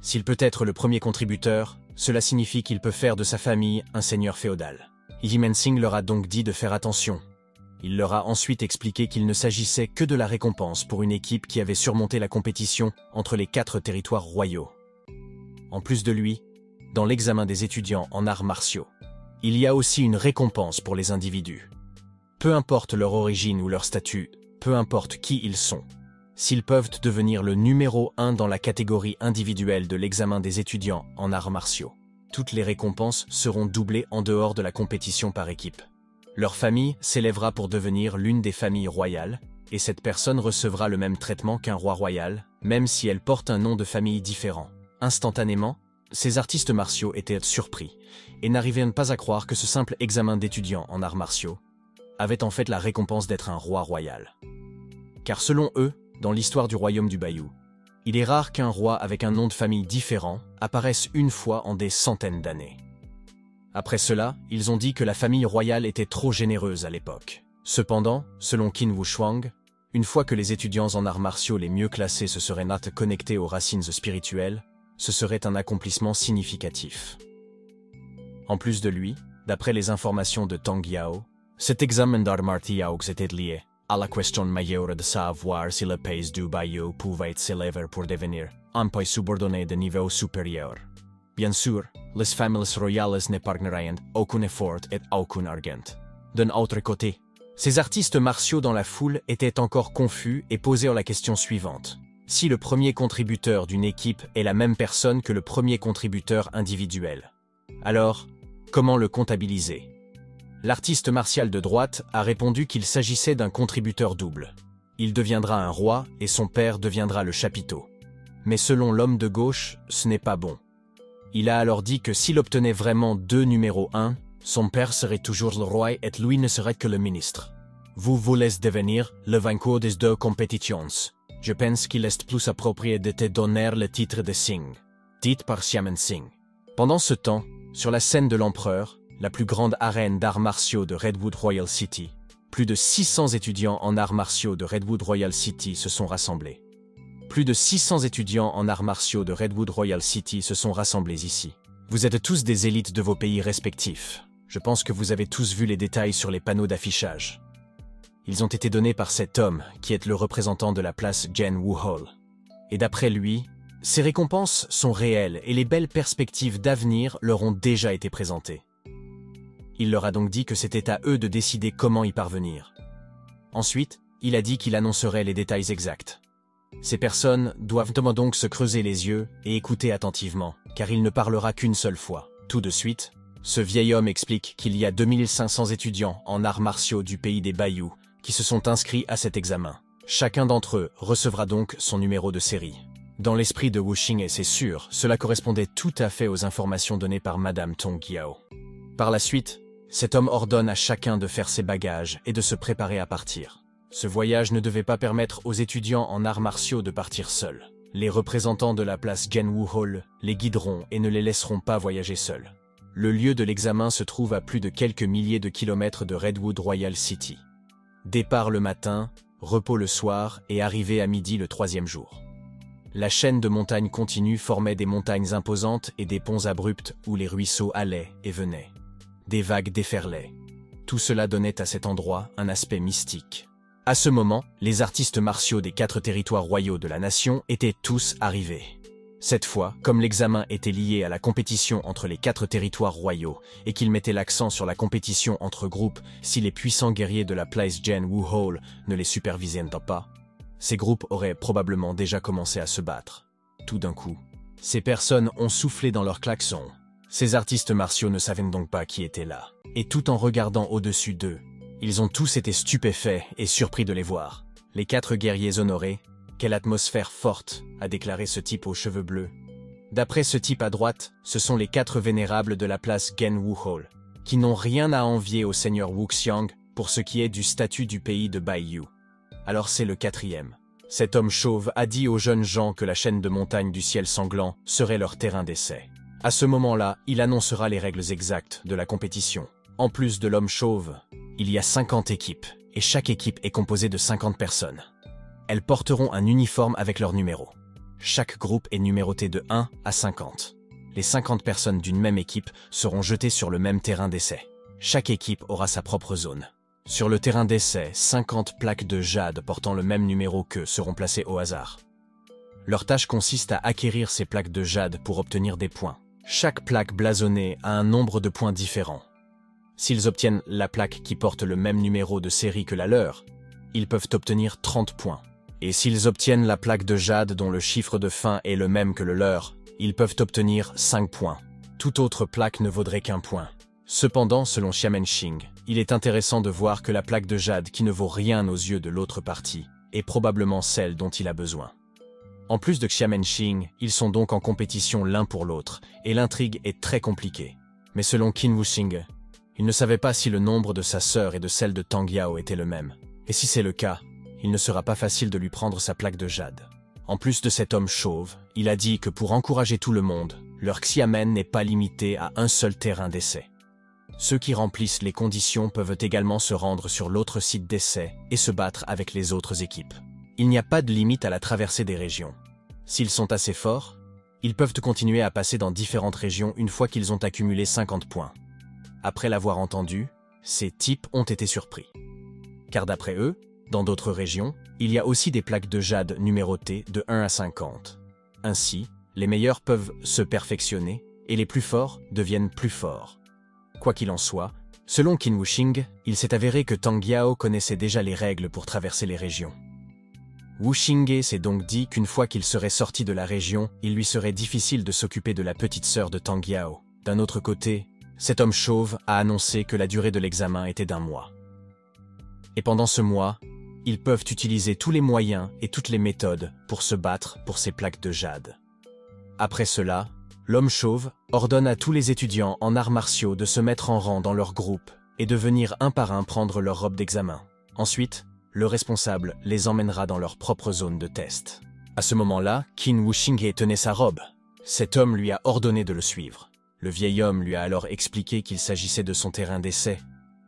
S'il peut être le premier contributeur, cela signifie qu'il peut faire de sa famille un seigneur féodal. Simon Singh leur a donc dit de faire attention. Il leur a ensuite expliqué qu'il ne s'agissait que de la récompense pour une équipe qui avait surmonté la compétition entre les 4 territoires royaux. En plus de lui, dans l'examen des étudiants en arts martiaux, il y a aussi une récompense pour les individus. Peu importe leur origine ou leur statut, peu importe qui ils sont, s'ils peuvent devenir le numéro 1 dans la catégorie individuelle de l'examen des étudiants en arts martiaux, toutes les récompenses seront doublées en dehors de la compétition par équipe. Leur famille s'élèvera pour devenir l'une des familles royales, et cette personne recevra le même traitement qu'un roi royal, même si elle porte un nom de famille différent. Instantanément, ces artistes martiaux étaient surpris, et n'arrivaient pas à croire que ce simple examen d'étudiants en arts martiaux avait en fait la récompense d'être un roi royal. Car selon eux, dans l'histoire du royaume du Bayou, il est rare qu'un roi avec un nom de famille différent apparaisse une fois en des centaines d'années. Après cela, ils ont dit que la famille royale était trop généreuse à l'époque. Cependant, selon Qin Wuchuang, une fois que les étudiants en arts martiaux les mieux classés se seraient connectés aux racines spirituelles, ce serait un accomplissement significatif. En plus de lui, d'après les informations de Tang Yao, cet examen d'arts martiaux était lié à la question majeure de savoir si le pays du Bayou pouvait s'élever pour devenir un pays subordonné de niveau supérieur. Bien sûr, les familles royales n'épargneraient aucun effort et aucun argent. D'un autre côté, ces artistes martiaux dans la foule étaient encore confus et posaient la question suivante. Si le premier contributeur d'une équipe est la même personne que le premier contributeur individuel, alors, comment le comptabiliser? L'artiste martial de droite a répondu qu'il s'agissait d'un contributeur double. Il deviendra un roi et son père deviendra le chapiteau. Mais selon l'homme de gauche, ce n'est pas bon. Il a alors dit que s'il obtenait vraiment 2 numéros 1, son père serait toujours le roi et lui ne serait que le ministre. Vous voulez devenir le vainqueur des 2 compétitions. Je pense qu'il est plus approprié de te donner le titre de Singh. Dit par Simon Singh. Pendant ce temps, sur la scène de l'empereur, la plus grande arène d'arts martiaux de Redwood Royal City, plus de 600 étudiants en arts martiaux de Redwood Royal City se sont rassemblés. Plus de 600 étudiants en arts martiaux de Redwood Royal City se sont rassemblés ici. Vous êtes tous des élites de vos pays respectifs. Je pense que vous avez tous vu les détails sur les panneaux d'affichage. Ils ont été donnés par cet homme, qui est le représentant de la place Jen Wu Hall. Et d'après lui, ces récompenses sont réelles et les belles perspectives d'avenir leur ont déjà été présentées. Il leur a donc dit que c'était à eux de décider comment y parvenir. Ensuite, il a dit qu'il annoncerait les détails exacts. Ces personnes doivent donc se creuser les yeux et écouter attentivement, car il ne parlera qu'une seule fois. Tout de suite, ce vieil homme explique qu'il y a 2500 étudiants en arts martiaux du pays des Bayous qui se sont inscrits à cet examen. Chacun d'entre eux recevra donc son numéro de série. Dans l'esprit de Wu Xing, et c'est sûr, cela correspondait tout à fait aux informations données par Madame Tong Yao. Par la suite, cet homme ordonne à chacun de faire ses bagages et de se préparer à partir. Ce voyage ne devait pas permettre aux étudiants en arts martiaux de partir seuls. Les représentants de la place Jen Wu Hall les guideront et ne les laisseront pas voyager seuls. Le lieu de l'examen se trouve à plus de quelques milliers de kilomètres de Redwood Royal City. Départ le matin, repos le soir et arrivée à midi le 3e jour. La chaîne de montagnes continue formait des montagnes imposantes et des ponts abrupts où les ruisseaux allaient et venaient. Des vagues déferlaient. Tout cela donnait à cet endroit un aspect mystique. À ce moment, les artistes martiaux des 4 territoires royaux de la nation étaient tous arrivés. Cette fois, comme l'examen était lié à la compétition entre les 4 territoires royaux et qu'il mettait l'accent sur la compétition entre groupes si les puissants guerriers de la place Jen Wu Hall ne les supervisaient pas, ces groupes auraient probablement déjà commencé à se battre. Tout d'un coup, ces personnes ont soufflé dans leurs klaxons. Ces artistes martiaux ne savaient donc pas qui était là. Et tout en regardant au-dessus d'eux, ils ont tous été stupéfaits et surpris de les voir. Les 4 guerriers honorés, quelle atmosphère forte, a déclaré ce type aux cheveux bleus. D'après ce type à droite, ce sont les 4 vénérables de la place Gen Wu Hall, qui n'ont rien à envier au seigneur Wuxiang, pour ce qui est du statut du pays de Baiyu. Alors c'est le 4e. Cet homme chauve a dit aux jeunes gens que la chaîne de montagnes du ciel sanglant serait leur terrain d'essai. À ce moment-là, il annoncera les règles exactes de la compétition. En plus de l'homme chauve, il y a 50 équipes, et chaque équipe est composée de 50 personnes. Elles porteront un uniforme avec leur numéro. Chaque groupe est numéroté de 1 à 50. Les 50 personnes d'une même équipe seront jetées sur le même terrain d'essai. Chaque équipe aura sa propre zone. Sur le terrain d'essai, 50 plaques de jade portant le même numéro qu'eux seront placées au hasard. Leur tâche consiste à acquérir ces plaques de jade pour obtenir des points. Chaque plaque blasonnée a un nombre de points différents. S'ils obtiennent la plaque qui porte le même numéro de série que la leur, ils peuvent obtenir 30 points. Et s'ils obtiennent la plaque de jade dont le chiffre de fin est le même que le leur, ils peuvent obtenir 5 points. Toute autre plaque ne vaudrait qu'un point. Cependant, selon Xiamenshing, il est intéressant de voir que la plaque de jade qui ne vaut rien aux yeux de l'autre partie est probablement celle dont il a besoin. En plus de Xiamenshing, ils sont donc en compétition l'un pour l'autre, et l'intrigue est très compliquée. Mais selon Qin Wuxing, il ne savait pas si le nombre de sa sœur et de celle de Tang Yao était le même. Et si c'est le cas, il ne sera pas facile de lui prendre sa plaque de jade. En plus de cet homme chauve, il a dit que pour encourager tout le monde, leur xiamen n'est pas limité à un seul terrain d'essai. Ceux qui remplissent les conditions peuvent également se rendre sur l'autre site d'essai et se battre avec les autres équipes. Il n'y a pas de limite à la traversée des régions. S'ils sont assez forts, ils peuvent continuer à passer dans différentes régions une fois qu'ils ont accumulé 50 points. Après l'avoir entendu, ces types ont été surpris. Car d'après eux, dans d'autres régions, il y a aussi des plaques de jade numérotées de 1 à 50. Ainsi, les meilleurs peuvent se perfectionner et les plus forts deviennent plus forts. Quoi qu'il en soit, selon Qin Wuxing, il s'est avéré que Tang Yao connaissait déjà les règles pour traverser les régions. Wuxing s'est donc dit qu'une fois qu'il serait sorti de la région, il lui serait difficile de s'occuper de la petite sœur de Tang Yao. D'un autre côté, cet homme chauve a annoncé que la durée de l'examen était d'1 mois. Et pendant ce mois, ils peuvent utiliser tous les moyens et toutes les méthodes pour se battre pour ces plaques de jade. Après cela, l'homme chauve ordonne à tous les étudiants en arts martiaux de se mettre en rang dans leur groupe et de venir un par un prendre leur robe d'examen. Ensuite, le responsable les emmènera dans leur propre zone de test. À ce moment-là, Qin Wuxing tenait sa robe. Cet homme lui a ordonné de le suivre. Le vieil homme lui a alors expliqué qu'il s'agissait de son terrain d'essai.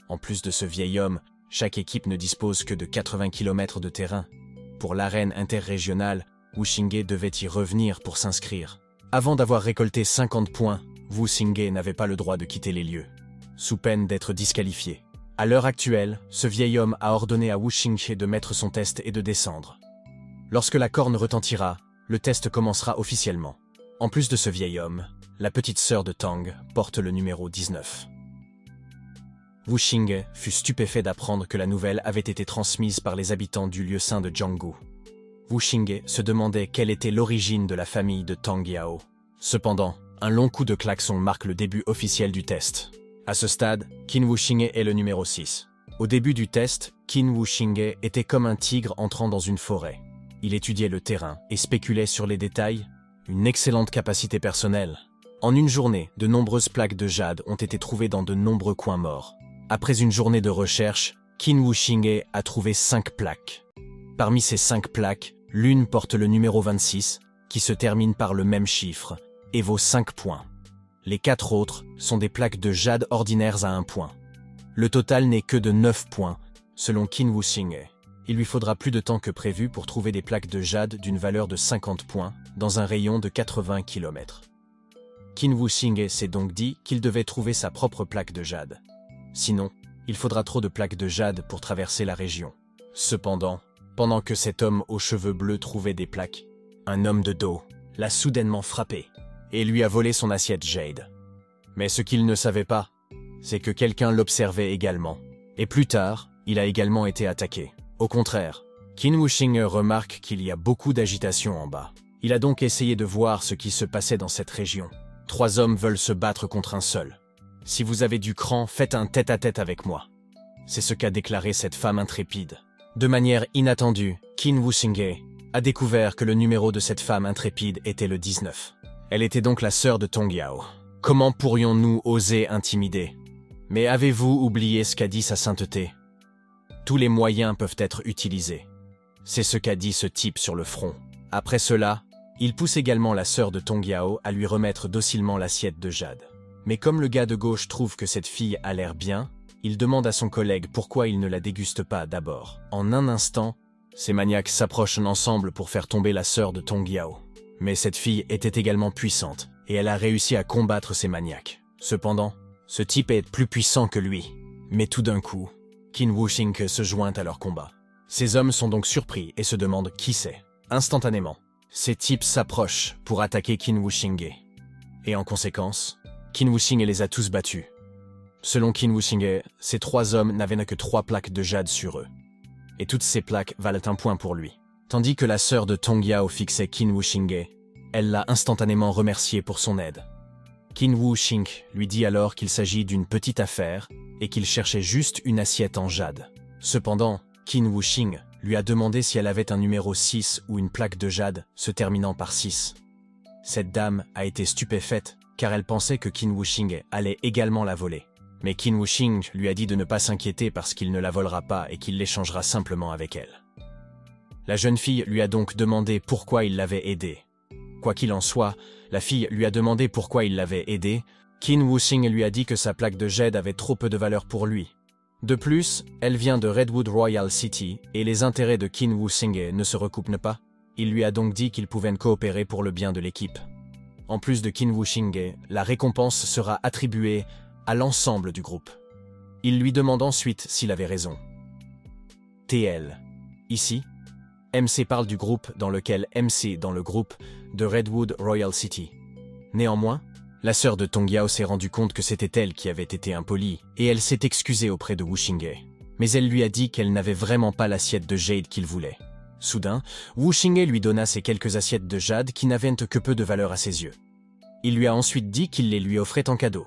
En plus de ce vieil homme, chaque équipe ne dispose que de 80 km de terrain. Pour l'arène interrégionale, Wuxing devait y revenir pour s'inscrire. Avant d'avoir récolté 50 points, Wuxing n'avait pas le droit de quitter les lieux, sous peine d'être disqualifié. À l'heure actuelle, ce vieil homme a ordonné à Wuxing de mettre son test et de descendre. Lorsque la corne retentira, le test commencera officiellement. En plus de ce vieil homme, la petite sœur de Tang porte le numéro 19. Wuxing fut stupéfait d'apprendre que la nouvelle avait été transmise par les habitants du lieu saint de Jianggu. Wuxing se demandait quelle était l'origine de la famille de Tang Yao. Cependant, un long coup de klaxon marque le début officiel du test. À ce stade, Qin Wuxing est le numéro 6. Au début du test, Qin Wuxing était comme un tigre entrant dans une forêt. Il étudiait le terrain et spéculait sur les détails. Une excellente capacité personnelle. En une journée, de nombreuses plaques de jade ont été trouvées dans de nombreux coins morts. Après une journée de recherche, Qin Wuxing a trouvé 5 plaques. Parmi ces 5 plaques, l'une porte le numéro 26, qui se termine par le même chiffre, et vaut 5 points. Les 4 autres sont des plaques de jade ordinaires à 1 point. Le total n'est que de 9 points, selon Qin Wuxing. Il lui faudra plus de temps que prévu pour trouver des plaques de jade d'une valeur de 50 points, dans un rayon de 80 km. Qin Wuxing s'est donc dit qu'il devait trouver sa propre plaque de jade. Sinon, il faudra trop de plaques de jade pour traverser la région. Cependant, pendant que cet homme aux cheveux bleus trouvait des plaques, un homme de dos l'a soudainement frappé et lui a volé son assiette jade. Mais ce qu'il ne savait pas, c'est que quelqu'un l'observait également. Et plus tard, il a également été attaqué. Au contraire, Qin Wuxing remarque qu'il y a beaucoup d'agitation en bas. Il a donc essayé de voir ce qui se passait dans cette région. 3 hommes veulent se battre contre un seul. Si vous avez du cran, faites un tête-à-tête avec moi. C'est ce qu'a déclaré cette femme intrépide. De manière inattendue, Qin Wuxing a découvert que le numéro de cette femme intrépide était le 19. Elle était donc la sœur de Tang Yao. Comment pourrions-nous oser intimider? Mais avez-vous oublié ce qu'a dit sa sainteté? Tous les moyens peuvent être utilisés. C'est ce qu'a dit ce type sur le front. Après cela, il pousse également la sœur de Tong Yao à lui remettre docilement l'assiette de jade. Mais comme le gars de gauche trouve que cette fille a l'air bien, il demande à son collègue pourquoi il ne la déguste pas d'abord. En un instant, ces maniaques s'approchent ensemble pour faire tomber la sœur de Tong Yao. Mais cette fille était également puissante, et elle a réussi à combattre ces maniaques. Cependant, ce type est plus puissant que lui. Mais tout d'un coup, Qin Wuxing se joint à leur combat. Ces hommes sont donc surpris et se demandent qui c'est. Instantanément, ces types s'approchent pour attaquer Qin Wuxing. Et en conséquence, Qin Wuxing les a tous battus. Selon Qin Wuxing, ces 3 hommes n'avaient que 3 plaques de jade sur eux. Et toutes ces plaques valent un point pour lui. Tandis que la sœur de Tong Yao fixait Qin Wuxing, elle l'a instantanément remercié pour son aide. Qin Wuxing lui dit alors qu'il s'agit d'une petite affaire et qu'il cherchait juste une assiette en jade. Cependant, Qin Wuxing lui a demandé si elle avait un numéro 6 ou une plaque de jade se terminant par 6. Cette dame a été stupéfaite car elle pensait que Qin Wuxing allait également la voler. Mais Qin Wuxing lui a dit de ne pas s'inquiéter parce qu'il ne la volera pas et qu'il l'échangera simplement avec elle. La jeune fille lui a donc demandé pourquoi il l'avait aidée. Quoi qu'il en soit, la fille lui a demandé pourquoi il l'avait aidée. Qin Wuxing lui a dit que sa plaque de jade avait trop peu de valeur pour lui. De plus, elle vient de Redwood Royal City et les intérêts de Qin Wuxing ne se recoupent pas. Il lui a donc dit qu'ils pouvaient coopérer pour le bien de l'équipe. En plus de Qin Wuxing, la récompense sera attribuée à l'ensemble du groupe. Il lui demande ensuite s'il avait raison. TL. Ici, MC parle du groupe dans lequel MC dans le groupe de Redwood Royal City. Néanmoins, la sœur de Tong Yao s'est rendue compte que c'était elle qui avait été impolie et elle s'est excusée auprès de Wuxing. Mais elle lui a dit qu'elle n'avait vraiment pas l'assiette de jade qu'il voulait. Soudain, Wuxing lui donna ces quelques assiettes de jade qui n'avaient que peu de valeur à ses yeux. Il lui a ensuite dit qu'il les lui offrait en cadeau.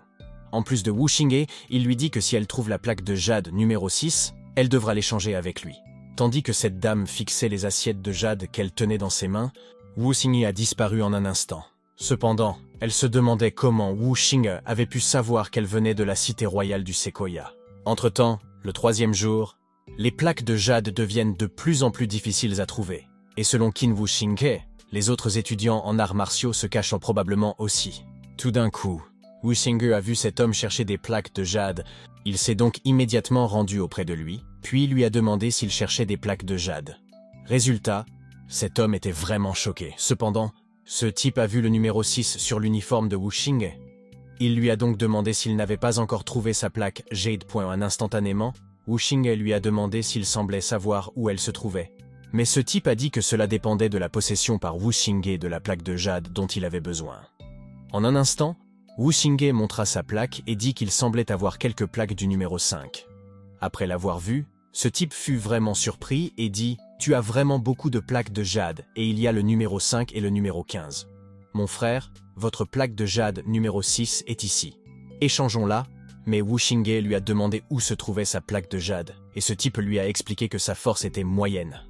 En plus de Wuxing, il lui dit que si elle trouve la plaque de jade numéro 6, elle devra l'échanger avec lui. Tandis que cette dame fixait les assiettes de jade qu'elle tenait dans ses mains, Wuxing a disparu en un instant. Cependant, elle se demandait comment Wuxing avait pu savoir qu'elle venait de la cité royale du Sequoia. Entre-temps, le 3e jour, les plaques de jade deviennent de plus en plus difficiles à trouver. Et selon Qin Wuxing, les autres étudiants en arts martiaux se cachent probablement aussi. Tout d'un coup, Wuxing a vu cet homme chercher des plaques de jade. Il s'est donc immédiatement rendu auprès de lui, puis lui a demandé s'il cherchait des plaques de jade. Résultat, cet homme était vraiment choqué. Cependant, ce type a vu le numéro 6 sur l'uniforme de Wuxing. Il lui a donc demandé s'il n'avait pas encore trouvé sa plaque jade. Instantanément, Wuxing lui a demandé s'il semblait savoir où elle se trouvait. Mais ce type a dit que cela dépendait de la possession par Wuxing de la plaque de jade dont il avait besoin. En un instant, Wuxing montra sa plaque et dit qu'il semblait avoir quelques plaques du numéro 5. Après l'avoir vu, ce type fut vraiment surpris et dit « Tu as vraiment beaucoup de plaques de jade et il y a le numéro 5 et le numéro 15. Mon frère, votre plaque de jade numéro 6 est ici. Échangeons-la ». Mais Wuxing lui a demandé où se trouvait sa plaque de jade et ce type lui a expliqué que sa force était moyenne.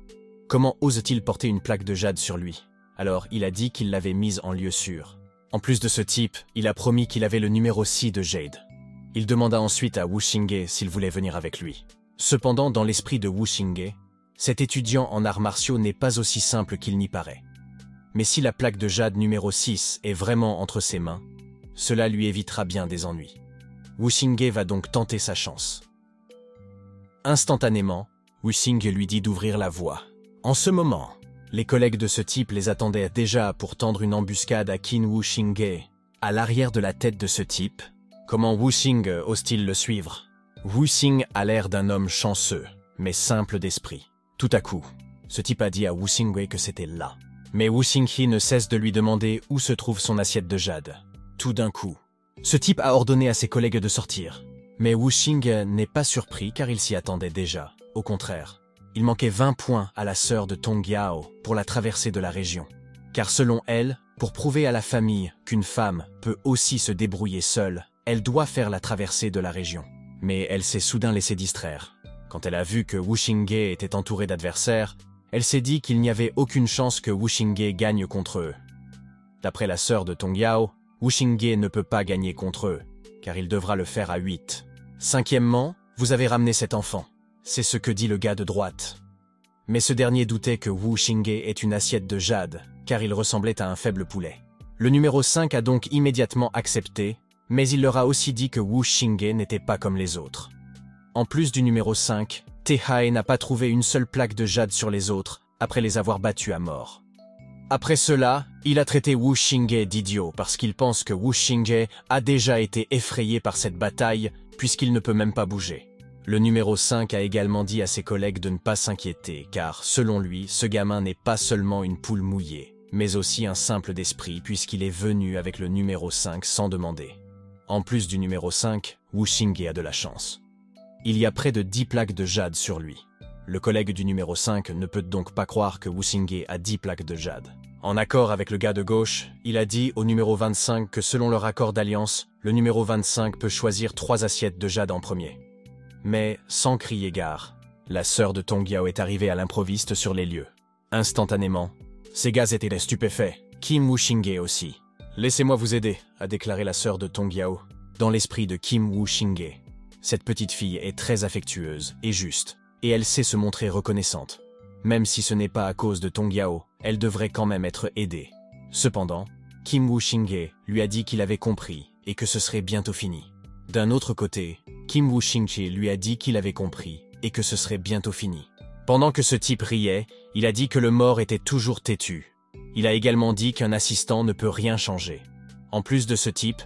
Comment ose-t-il porter une plaque de jade sur lui? Alors il a dit qu'il l'avait mise en lieu sûr. En plus de ce type, il a promis qu'il avait le numéro 6 de jade. Il demanda ensuite à Wuxing s'il voulait venir avec lui. Cependant, dans l'esprit de Wuxing, cet étudiant en arts martiaux n'est pas aussi simple qu'il n'y paraît. Mais si la plaque de jade numéro 6 est vraiment entre ses mains, cela lui évitera bien des ennuis. Wuxing va donc tenter sa chance. Instantanément, Wuxing lui dit d'ouvrir la voie. En ce moment, les collègues de ce type les attendaient déjà pour tendre une embuscade à Qin Wuxing. À l'arrière de la tête de ce type, comment Wuxing ose-t-il le suivre? Wuxing a l'air d'un homme chanceux, mais simple d'esprit. Tout à coup, ce type a dit à Wuxing que c'était là. Mais Wuxing ne cesse de lui demander où se trouve son assiette de jade. Tout d'un coup, ce type a ordonné à ses collègues de sortir. Mais Wuxing n'est pas surpris car il s'y attendait déjà. Au contraire, il manquait 20 points à la sœur de Tong Yao pour la traversée de la région. Car selon elle, pour prouver à la famille qu'une femme peut aussi se débrouiller seule, elle doit faire la traversée de la région. Mais elle s'est soudain laissée distraire. Quand elle a vu que Wuxing était entouré d'adversaires, elle s'est dit qu'il n'y avait aucune chance que Wuxing gagne contre eux. D'après la sœur de Tong Yao, Wuxing ne peut pas gagner contre eux, car il devra le faire à 8. Cinquièmement, vous avez ramené cet enfant. C'est ce que dit le gars de droite. Mais ce dernier doutait que Wu Xingye ait une assiette de jade, car il ressemblait à un faible poulet. Le numéro 5 a donc immédiatement accepté, mais il leur a aussi dit que Wu Xingye n'était pas comme les autres. En plus du numéro 5, Te-Hai n'a pas trouvé une seule plaque de jade sur les autres, après les avoir battus à mort. Après cela, il a traité Wu Xingye d'idiot parce qu'il pense que Wu Xingye a déjà été effrayé par cette bataille, puisqu'il ne peut même pas bouger. Le numéro 5 a également dit à ses collègues de ne pas s'inquiéter, car, selon lui, ce gamin n'est pas seulement une poule mouillée, mais aussi un simple d'esprit puisqu'il est venu avec le numéro 5 sans demander. En plus du numéro 5, Wu Xingye a de la chance. Il y a près de 10 plaques de jade sur lui. Le collègue du numéro 5 ne peut donc pas croire que Wu Xingye a 10 plaques de jade. En accord avec le gars de gauche, il a dit au numéro 25 que selon leur accord d'alliance, le numéro 25 peut choisir 3 assiettes de jade en premier. Mais, sans crier gare, la sœur de Tong Yao est arrivée à l'improviste sur les lieux. Instantanément, ces gars étaient stupéfaits, Kim Wu Xingye aussi. « Laissez-moi vous aider », a déclaré la sœur de Tong Yao, dans l'esprit de Kim Wu Xingye. Cette petite fille est très affectueuse et juste, et elle sait se montrer reconnaissante. Même si ce n'est pas à cause de Tong Yao, elle devrait quand même être aidée. Cependant, Kim Wu Xingye lui a dit qu'il avait compris et que ce serait bientôt fini. D'un autre côté, Kim Wu Xingye lui a dit qu'il avait compris et que ce serait bientôt fini. Pendant que ce type riait, il a dit que le mort était toujours têtu. Il a également dit qu'un assistant ne peut rien changer. En plus de ce type,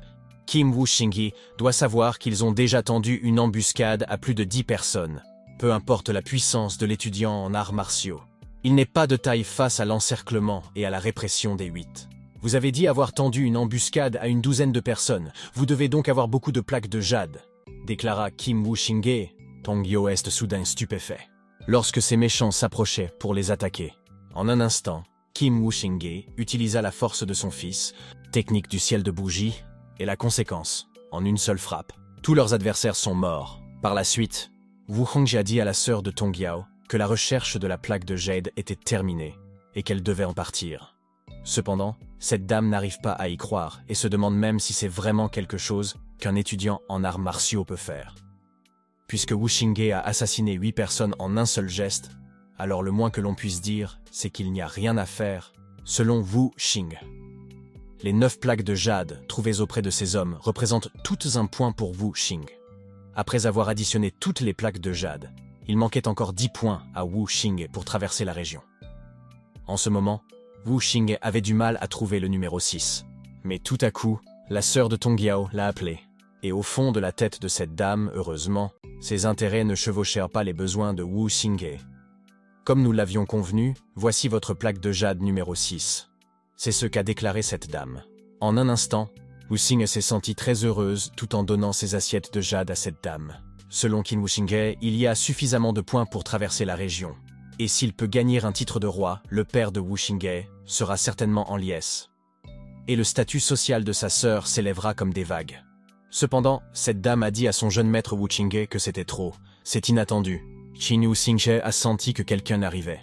Kim Wu Xingye doit savoir qu'ils ont déjà tendu une embuscade à plus de 10 personnes. Peu importe la puissance de l'étudiant en arts martiaux. Il n'est pas de taille face à l'encerclement et à la répression des 8. Vous avez dit avoir tendu une embuscade à une douzaine de personnes, vous devez donc avoir beaucoup de plaques de jade, déclara Kim Wu Xingye. Tong Yao est soudain stupéfait. Lorsque ces méchants s'approchaient pour les attaquer, en un instant, Kim Wu Xingye utilisa la force de son fils, technique du ciel de bougie, et la conséquence, en une seule frappe, tous leurs adversaires sont morts. Par la suite, Wu Hongji a dit à la sœur de Tong Yao que la recherche de la plaque de jade était terminée et qu'elle devait en partir. Cependant, cette dame n'arrive pas à y croire et se demande même si c'est vraiment quelque chose qu'un étudiant en arts martiaux peut faire. Puisque Wu Xingye a assassiné 8 personnes en un seul geste, alors le moins que l'on puisse dire, c'est qu'il n'y a rien à faire, selon Wu Xing. Les 9 plaques de jade trouvées auprès de ces hommes représentent toutes un point pour Wu Xing. Après avoir additionné toutes les plaques de jade, il manquait encore 10 points à Wu Xingye pour traverser la région. En ce moment, Wu Xingye avait du mal à trouver le numéro 6. Mais tout à coup, la sœur de Tong Yao l'a appelé. Et au fond de la tête de cette dame, heureusement, ses intérêts ne chevauchèrent pas les besoins de Wu Xingye. Comme nous l'avions convenu, voici votre plaque de jade numéro 6. C'est ce qu'a déclaré cette dame. En un instant, Wu Xingye s'est sentie très heureuse tout en donnant ses assiettes de jade à cette dame. Selon Kim Wu Xingye, il y a suffisamment de points pour traverser la région. Et s'il peut gagner un titre de roi, le père de Wu Xingye sera certainement en liesse. Et le statut social de sa sœur s'élèvera comme des vagues. Cependant, cette dame a dit à son jeune maître Wu Xingye que c'était trop. C'est inattendu. Qin Wu Xingye a senti que quelqu'un arrivait.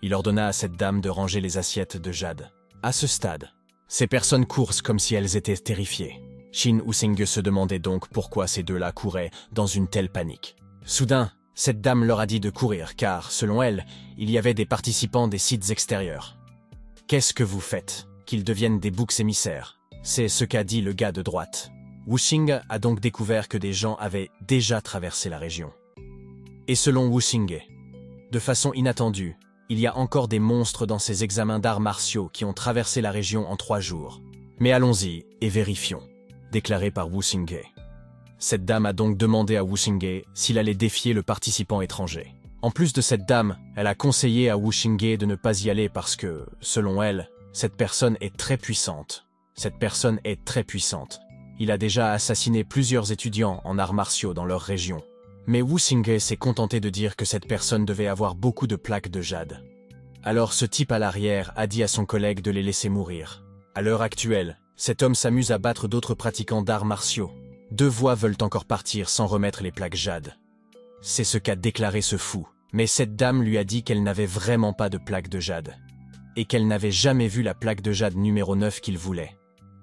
Il ordonna à cette dame de ranger les assiettes de jade. À ce stade, ces personnes courent comme si elles étaient terrifiées. Qin Wu Xingye se demandait donc pourquoi ces deux-là couraient dans une telle panique. Soudain, cette dame leur a dit de courir car, selon elle, il y avait des participants des sites extérieurs. « Qu'est-ce que vous faites ? Qu'ils deviennent des boucs émissaires. » C'est ce qu'a dit le gars de droite. Wu Xingye a donc découvert que des gens avaient déjà traversé la région. Et selon Wu Xingye, de façon inattendue, il y a encore des monstres dans ces examens d'arts martiaux qui ont traversé la région en 3 jours. Mais allons-y et vérifions, déclaré par Wu Xingye. Cette dame a donc demandé à Wu Xingye s'il allait défier le participant étranger. En plus de cette dame, elle a conseillé à Wu Xingye de ne pas y aller parce que, selon elle, cette personne est très puissante. Cette personne est très puissante. Il a déjà assassiné plusieurs étudiants en arts martiaux dans leur région. Mais Wu Xingye s'est contenté de dire que cette personne devait avoir beaucoup de plaques de jade. Alors ce type à l'arrière a dit à son collègue de les laisser mourir. À l'heure actuelle, cet homme s'amuse à battre d'autres pratiquants d'arts martiaux. 2 voix veulent encore partir sans remettre les plaques jade. C'est ce qu'a déclaré ce fou. Mais cette dame lui a dit qu'elle n'avait vraiment pas de plaque de jade. Et qu'elle n'avait jamais vu la plaque de jade numéro 9 qu'il voulait.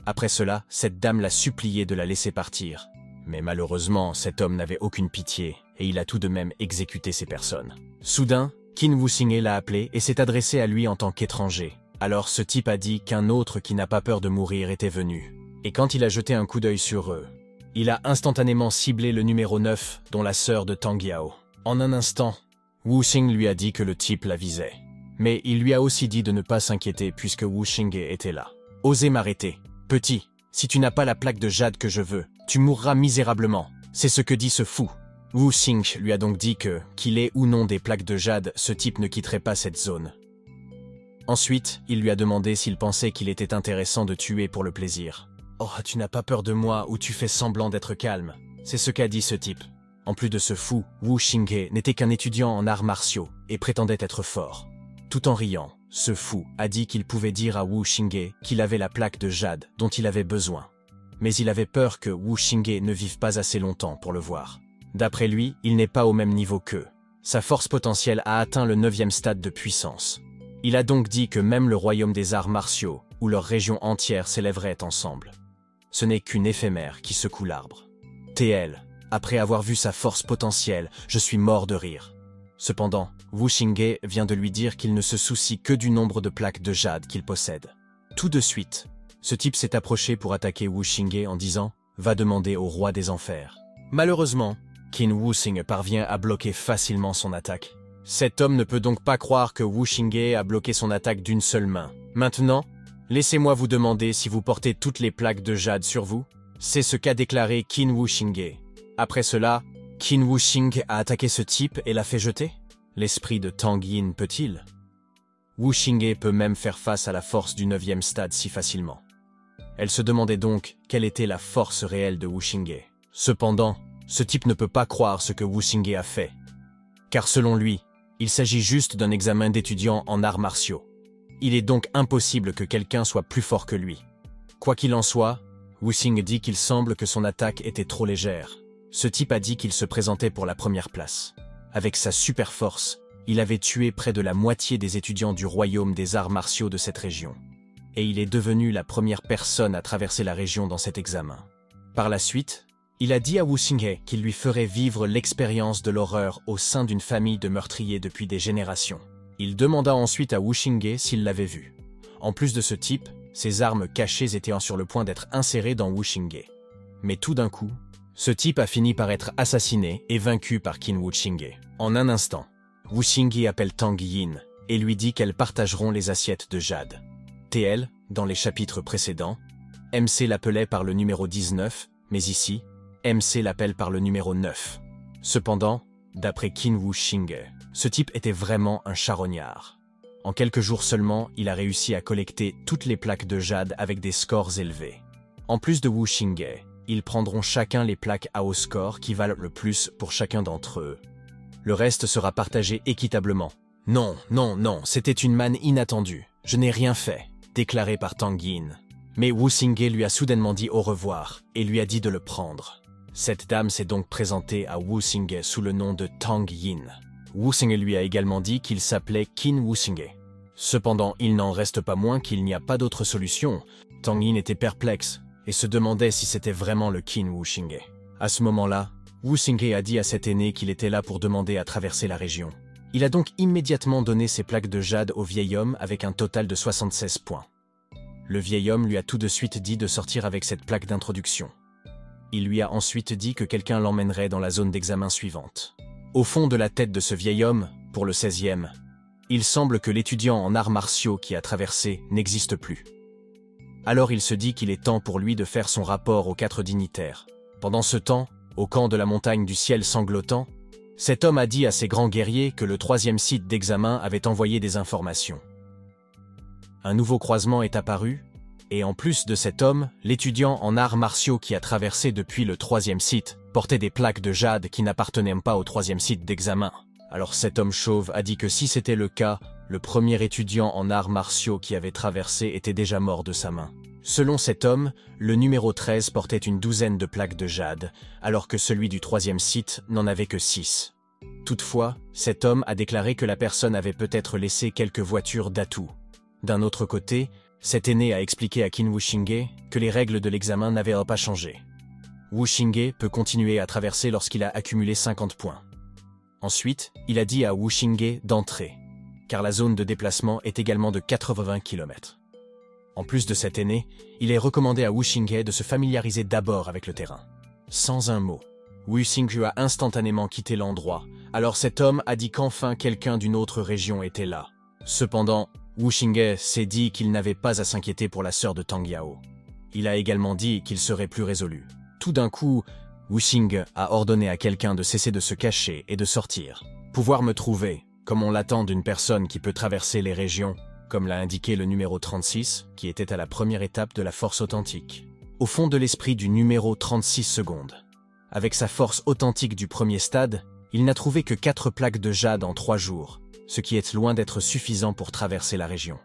Après cela, cette dame l'a supplié de la laisser partir. Mais malheureusement, cet homme n'avait aucune pitié et il a tout de même exécuté ces personnes. Soudain, Qin Wuxinghe l'a appelé et s'est adressé à lui en tant qu'étranger. Alors ce type a dit qu'un autre qui n'a pas peur de mourir était venu. Et quand il a jeté un coup d'œil sur eux, il a instantanément ciblé le numéro 9, dont la sœur de Tang Yao. En un instant, Wuxing lui a dit que le type la visait. Mais il lui a aussi dit de ne pas s'inquiéter puisque Wuxinghe était là. « Osez m'arrêter. Petit, si tu n'as pas la plaque de jade que je veux, tu mourras misérablement. C'est ce que dit ce fou. » Wuxing lui a donc dit que, qu'il ait ou non des plaques de jade, ce type ne quitterait pas cette zone. Ensuite, il lui a demandé s'il pensait qu'il était intéressant de tuer pour le plaisir. « Oh, tu n'as pas peur de moi ou tu fais semblant d'être calme. » C'est ce qu'a dit ce type. En plus de ce fou, Wuxinghe n'était qu'un étudiant en arts martiaux et prétendait être fort. Tout en riant, ce fou a dit qu'il pouvait dire à Wuxinghe qu'il avait la plaque de jade dont il avait besoin. Mais il avait peur que Wuxinghe ne vive pas assez longtemps pour le voir. D'après lui, il n'est pas au même niveau qu'eux. Sa force potentielle a atteint le 9e stade de puissance. Il a donc dit que même le royaume des arts martiaux, ou leur région entière s'élèverait ensemble. Ce n'est qu'une éphémère qui secoue l'arbre. TL, après avoir vu sa force potentielle, je suis mort de rire. Cependant, Wuxinghe vient de lui dire qu'il ne se soucie que du nombre de plaques de jade qu'il possède. Tout de suite, ce type s'est approché pour attaquer Wuxinghe en disant « Va demander au roi des enfers ». Malheureusement, Qin Wuxinghe parvient à bloquer facilement son attaque. Cet homme ne peut donc pas croire que Wuxinghe a bloqué son attaque d'une seule main. Maintenant, laissez-moi vous demander si vous portez toutes les plaques de jade sur vous. C'est ce qu'a déclaré Qin Wuxinghe. Après cela, Qin Wuxinghe a attaqué ce type et l'a fait jeter. L'esprit de Tang Yin peut-il? Wuxinghe peut même faire face à la force du 9e stade si facilement. Elle se demandait donc quelle était la force réelle de Wuxinghe. Cependant, ce type ne peut pas croire ce que Wuxinghe a fait. Car selon lui, il s'agit juste d'un examen d'étudiant en arts martiaux. Il est donc impossible que quelqu'un soit plus fort que lui. Quoi qu'il en soit, Wuxinghe dit qu'il semble que son attaque était trop légère. Ce type a dit qu'il se présentait pour la première place. Avec sa super force, il avait tué près de la moitié des étudiants du royaume des arts martiaux de cette région. Et il est devenu la première personne à traverser la région dans cet examen. Par la suite, il a dit à Wuxinghe qu'il lui ferait vivre l'expérience de l'horreur au sein d'une famille de meurtriers depuis des générations. Il demanda ensuite à Wuxinghe s'il l'avait vu. En plus de ce type, ses armes cachées étaient sur le point d'être insérées dans Wuxinghe. Mais tout d'un coup, ce type a fini par être assassiné et vaincu par Qin Wuxinghe. En un instant, Wuxinghe appelle Tang Yin et lui dit qu'elles partageront les assiettes de jade. TL, dans les chapitres précédents, MC l'appelait par le numéro 19, mais ici, MC l'appelle par le numéro 9. Cependant, d'après Qin Wuxinghe, ce type était vraiment un charognard. En quelques jours seulement, il a réussi à collecter toutes les plaques de jade avec des scores élevés. En plus de Wuxinghe, ils prendront chacun les plaques à haut score qui valent le plus pour chacun d'entre eux. Le reste sera partagé équitablement. Non, non, non, c'était une manne inattendue. Je n'ai rien fait, déclaré par Tang Yin. Mais Wuxinghe lui a soudainement dit au revoir et lui a dit de le prendre. Cette dame s'est donc présentée à Wuxinghe sous le nom de Tang Yin. Wuxinghe lui a également dit qu'il s'appelait Qin Wuxinghe. Cependant, il n'en reste pas moins qu'il n'y a pas d'autre solution. Tang Yin était perplexe et se demandait si c'était vraiment le Qin Wuxinghe. À ce moment-là, Wuxinghe a dit à cet aîné qu'il était là pour demander à traverser la région. Il a donc immédiatement donné ses plaques de jade au vieil homme avec un total de 76 points. Le vieil homme lui a tout de suite dit de sortir avec cette plaque d'introduction. Il lui a ensuite dit que quelqu'un l'emmènerait dans la zone d'examen suivante. Au fond de la tête de ce vieil homme, pour le 16e, il semble que l'étudiant en arts martiaux qui a traversé n'existe plus. Alors il se dit qu'il est temps pour lui de faire son rapport aux 4 dignitaires. Pendant ce temps, au camp de la montagne du ciel sanglotant, cet homme a dit à ses grands guerriers que le 3e site d'examen avait envoyé des informations. Un nouveau croisement est apparu, et en plus de cet homme, l'étudiant en arts martiaux qui a traversé depuis le 3e site portait des plaques de jade qui n'appartenaient pas au 3e site d'examen. Alors cet homme chauve a dit que si c'était le cas, le premier étudiant en arts martiaux qui avait traversé était déjà mort de sa main. Selon cet homme, le numéro 13 portait une douzaine de plaques de jade, alors que celui du 3e site n'en avait que 6. Toutefois, cet homme a déclaré que la personne avait peut-être laissé quelques voitures d'atout. D'un autre côté, cet aîné a expliqué à Qin Wuxinghe que les règles de l'examen n'avaient pas changé. Wu Xinghe peut continuer à traverser lorsqu'il a accumulé 50 points. Ensuite, il a dit à Wu Xinghe d'entrer, car la zone de déplacement est également de 80 km. En plus de cet aîné, il est recommandé à Wu Xinghe de se familiariser d'abord avec le terrain. Sans un mot, Wu Xinghe a instantanément quitté l'endroit, alors cet homme a dit qu'enfin quelqu'un d'une autre région était là. Cependant, Wu Xinghe s'est dit qu'il n'avait pas à s'inquiéter pour la sœur de Tang Yao. Il a également dit qu'il serait plus résolu. Tout d'un coup, Wu Xinghe a ordonné à quelqu'un de cesser de se cacher et de sortir. Pouvoir me trouver, comme on l'attend d'une personne qui peut traverser les régions, comme l'a indiqué le numéro 36, qui était à la première étape de la force authentique. Au fond de l'esprit du numéro 36 secondes. Avec sa force authentique du premier stade, il n'a trouvé que 4 plaques de jade en 3 jours, ce qui est loin d'être suffisant pour traverser la région.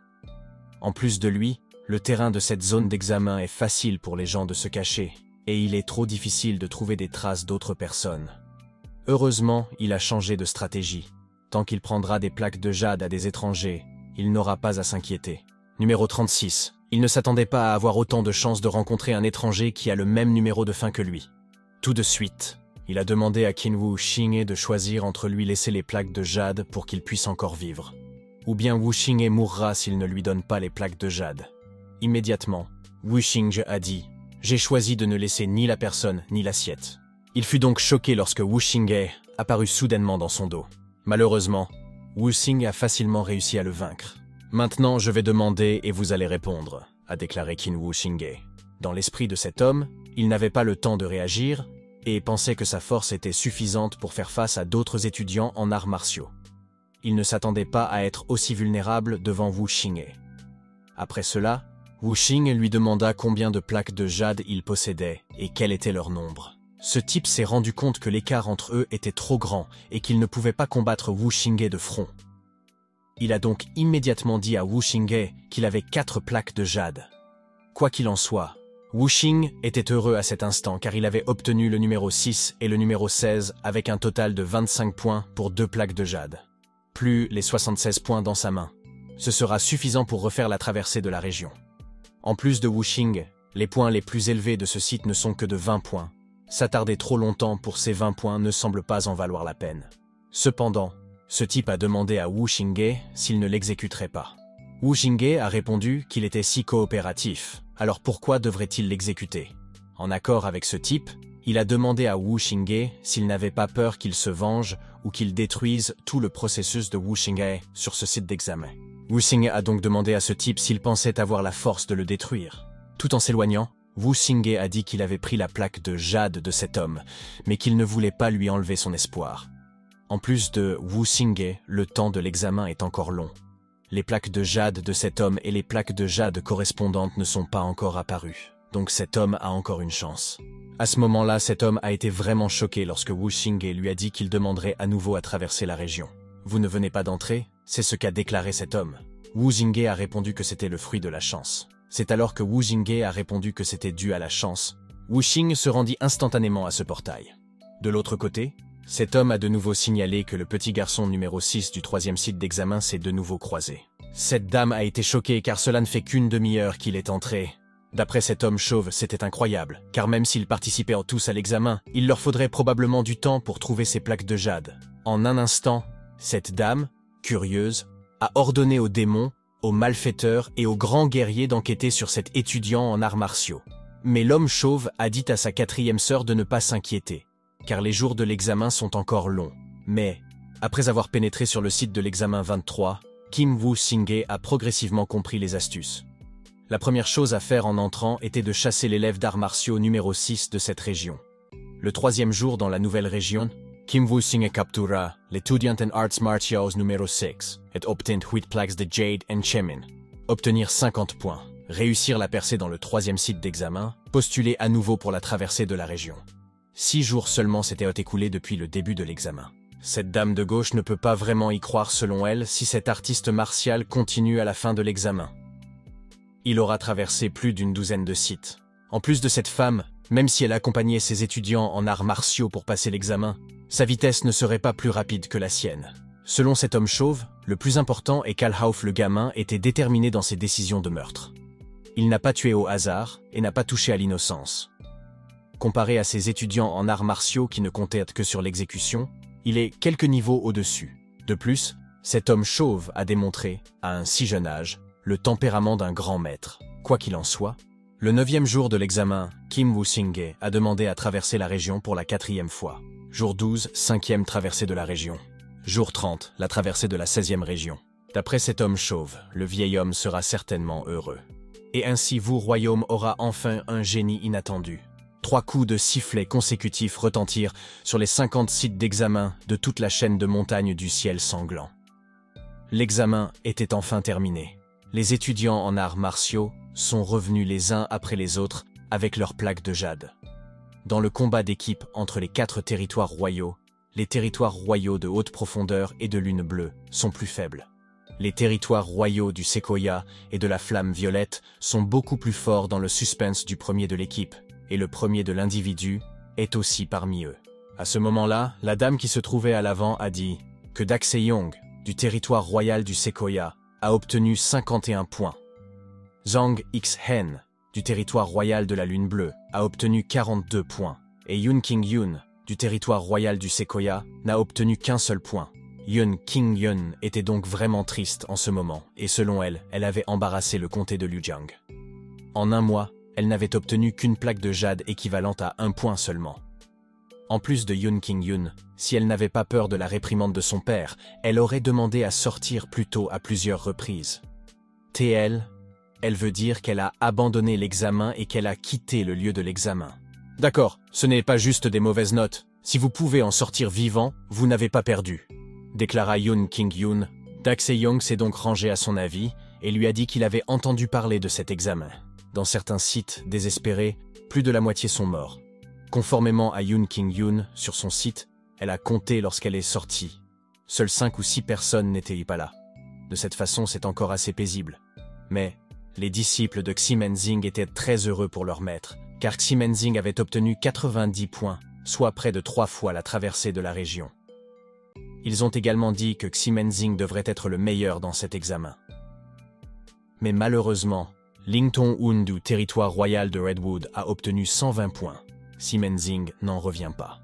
En plus de lui, le terrain de cette zone d'examen est facile pour les gens de se cacher, et il est trop difficile de trouver des traces d'autres personnes. Heureusement, il a changé de stratégie. Tant qu'il prendra des plaques de jade à des étrangers, il n'aura pas à s'inquiéter. Numéro 36. Il ne s'attendait pas à avoir autant de chances de rencontrer un étranger qui a le même numéro de fin que lui. Tout de suite, il a demandé à Qin Wu Xinghe de choisir entre lui laisser les plaques de jade pour qu'il puisse encore vivre. Ou bien Wu Xinghe mourra s'il ne lui donne pas les plaques de jade. Immédiatement, Wu Xinghe a dit « J'ai choisi de ne laisser ni la personne ni l'assiette ». Il fut donc choqué lorsque Wu Xinghe apparut soudainement dans son dos. Malheureusement, Wu Xinghe a facilement réussi à le vaincre. « Maintenant, je vais demander et vous allez répondre », a déclaré Qin Wu Xinghe. Dans l'esprit de cet homme, il n'avait pas le temps de réagir et pensait que sa force était suffisante pour faire face à d'autres étudiants en arts martiaux. Il ne s'attendait pas à être aussi vulnérable devant Wu Xinghe. Après cela, Wu Xinghe lui demanda combien de plaques de jade il possédait et quel était leur nombre. Ce type s'est rendu compte que l'écart entre eux était trop grand et qu'il ne pouvait pas combattre Wu Xinghe de front. Il a donc immédiatement dit à Wu Xinghe qu'il avait 4 plaques de jade. Quoi qu'il en soit, Wu Xinghe était heureux à cet instant car il avait obtenu le numéro 6 et le numéro 16 avec un total de 25 points pour 2 plaques de jade. Plus les 76 points dans sa main. Ce sera suffisant pour refaire la traversée de la région. En plus de Wu Xinghe, les points les plus élevés de ce site ne sont que de 20 points. S'attarder trop longtemps pour ces 20 points ne semble pas en valoir la peine. Cependant, ce type a demandé à Wu Xinghe s'il ne l'exécuterait pas. Wu Xinghe a répondu qu'il était si coopératif, alors pourquoi devrait-il l'exécuter? En accord avec ce type, il a demandé à Wu Xinghe s'il n'avait pas peur qu'il se venge ou qu'il détruise tout le processus de Wu Xinghe sur ce site d'examen. Wu Xinghe a donc demandé à ce type s'il pensait avoir la force de le détruire. Tout en s'éloignant, Wu Xinghe a dit qu'il avait pris la plaque de jade de cet homme, mais qu'il ne voulait pas lui enlever son espoir. En plus de Wu Xinghe, le temps de l'examen est encore long. Les plaques de jade de cet homme et les plaques de jade correspondantes ne sont pas encore apparues, donc cet homme a encore une chance. À ce moment-là, cet homme a été vraiment choqué lorsque Wu Xinghe lui a dit qu'il demanderait à nouveau à traverser la région. « Vous ne venez pas d'entrer ?» C'est ce qu'a déclaré cet homme. Wu Xinghe a répondu que c'était le fruit de la chance. C'est alors que Wu Xinghe a répondu que c'était dû à la chance. Wu Xinghe se rendit instantanément à ce portail. De l'autre côté, cet homme a de nouveau signalé que le petit garçon numéro 6 du 3e site d'examen s'est de nouveau croisé. Cette dame a été choquée car cela ne fait qu'une demi-heure qu'il est entré. D'après cet homme chauve, c'était incroyable, car même s'ils participaient tous à l'examen, il leur faudrait probablement du temps pour trouver ces plaques de jade. En un instant, cette dame, curieuse, a ordonné aux démons, aux malfaiteurs et aux grands guerriers d'enquêter sur cet étudiant en arts martiaux. Mais l'homme chauve a dit à sa 4e sœur de ne pas s'inquiéter, car les jours de l'examen sont encore longs. Mais, après avoir pénétré sur le site de l'examen 23, Qin Wu Xinghe a progressivement compris les astuces. La première chose à faire en entrant était de chasser l'élève d'arts martiaux numéro 6 de cette région. Le 3e jour dans la nouvelle région, Qin Wu Xinghe captura l'étudiant en arts martiaux numéro 6 et obtint 8 plaques de jade and chemin. Obtenir 50 points, réussir la percée dans le 3e site d'examen, postuler à nouveau pour la traversée de la région. 6 jours seulement s'étaient écoulés depuis le début de l'examen. Cette dame de gauche ne peut pas vraiment y croire selon elle si cet artiste martial continue à la fin de l'examen. Il aura traversé plus d'une douzaine de sites. En plus de cette femme, même si elle accompagnait ses étudiants en arts martiaux pour passer l'examen, sa vitesse ne serait pas plus rapide que la sienne. Selon cet homme chauve, le plus important est qu'Alhauf le gamin était déterminé dans ses décisions de meurtre. Il n'a pas tué au hasard et n'a pas touché à l'innocence. Comparé à ses étudiants en arts martiaux qui ne comptaient que sur l'exécution, il est quelques niveaux au-dessus. De plus, cet homme chauve a démontré, à un si jeune âge, le tempérament d'un grand maître. Quoi qu'il en soit, le 9e jour de l'examen, Kim Woo-singhae a demandé à traverser la région pour la 4e fois. Jour 12, 5e traversée de la région. Jour 30, la traversée de la 16e région. D'après cet homme chauve, le vieil homme sera certainement heureux. Et ainsi Wu Royaume aura enfin un génie inattendu. 3 coups de sifflet consécutifs retentirent sur les 50 sites d'examen de toute la chaîne de montagnes du ciel sanglant. L'examen était enfin terminé. Les étudiants en arts martiaux sont revenus les uns après les autres avec leurs plaques de jade. Dans le combat d'équipe entre les 4 territoires royaux, les territoires royaux de haute profondeur et de lune bleue sont plus faibles. Les territoires royaux du séquoia et de la flamme violette sont beaucoup plus forts dans le suspense du premier de l'équipe, et le premier de l'individu est aussi parmi eux. À ce moment-là, la dame qui se trouvait à l'avant a dit que Dak Se-young, du territoire royal du séquoia, a obtenu 51 points. Zhang X-hen, du territoire royal de la lune bleue, a obtenu 42 points, et Yoon King-yoon, du territoire royal du séquoia, n'a obtenu qu'un seul point. Yoon King-yoon était donc vraiment triste en ce moment, et selon elle, elle avait embarrassé le comté de Liujiang. En un mois, elle n'avait obtenu qu'une plaque de jade équivalente à 1 point seulement. En plus de Yoon King-yoon, si elle n'avait pas peur de la réprimande de son père, elle aurait demandé à sortir plus tôt à plusieurs reprises. TL, elle veut dire qu'elle a abandonné l'examen et qu'elle a quitté le lieu de l'examen. D'accord, ce n'est pas juste des mauvaises notes. Si vous pouvez en sortir vivant, vous n'avez pas perdu, déclara Yoon King-yoon. Dak Se-young s'est donc rangé à son avis et lui a dit qu'il avait entendu parler de cet examen. Dans certains sites désespérés, plus de la moitié sont morts. Conformément à Yoon King-yoon, sur son site, elle a compté lorsqu'elle est sortie. Seules 5 ou 6 personnes n'étaient pas là. De cette façon, c'est encore assez paisible. Mais les disciples de Xi Menzing étaient très heureux pour leur maître, car Xi Menzing avait obtenu 90 points, soit près de 3 fois la traversée de la région. Ils ont également dit que Xi Menzing devrait être le meilleur dans cet examen. Mais malheureusement, Ling Tong-hoon du territoire royal de Redwood a obtenu 120 points. Xi Menzing n'en revient pas.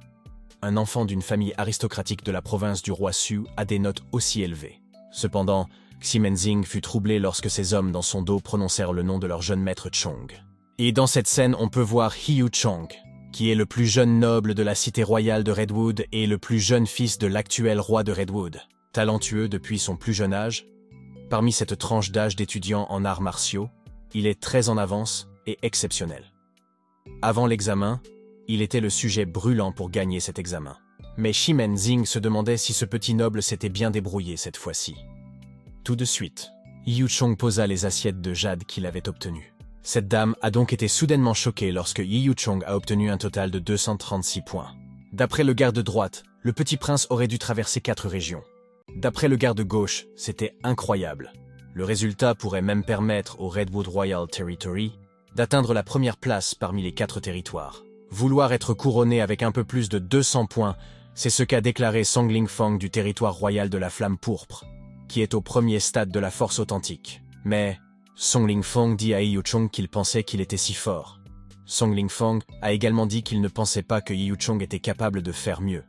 Un enfant d'une famille aristocratique de la province du roi Su a des notes aussi élevées. Cependant, Xi Menzing fut troublé lorsque ses hommes dans son dos prononcèrent le nom de leur jeune maître Chong. Et dans cette scène, on peut voir Hiyu Chong, qui est le plus jeune noble de la cité royale de Redwood et le plus jeune fils de l'actuel roi de Redwood. Talentueux depuis son plus jeune âge, parmi cette tranche d'âge d'étudiants en arts martiaux, il est très en avance et exceptionnel. Avant l'examen, il était le sujet brûlant pour gagner cet examen. Mais Xi Menzing se demandait si ce petit noble s'était bien débrouillé cette fois-ci. Tout de suite, Hiyu Chong posa les assiettes de jade qu'il avait obtenues. Cette dame a donc été soudainement choquée lorsque Hiyu Chong a obtenu un total de 236 points. D'après le garde droite, le petit prince aurait dû traverser 4 régions. D'après le garde gauche, c'était incroyable. Le résultat pourrait même permettre au Redwood Royal Territory d'atteindre la première place parmi les 4 territoires. Vouloir être couronné avec un peu plus de 200 points, c'est ce qu'a déclaré Song Ling-fong du territoire royal de la flamme pourpre, qui est au premier stade de la force authentique. Mais Song Ling-fong dit à Hiyu Chong qu'il pensait qu'il était si fort. Song Ling-fong a également dit qu'il ne pensait pas que Hiyu Chong était capable de faire mieux.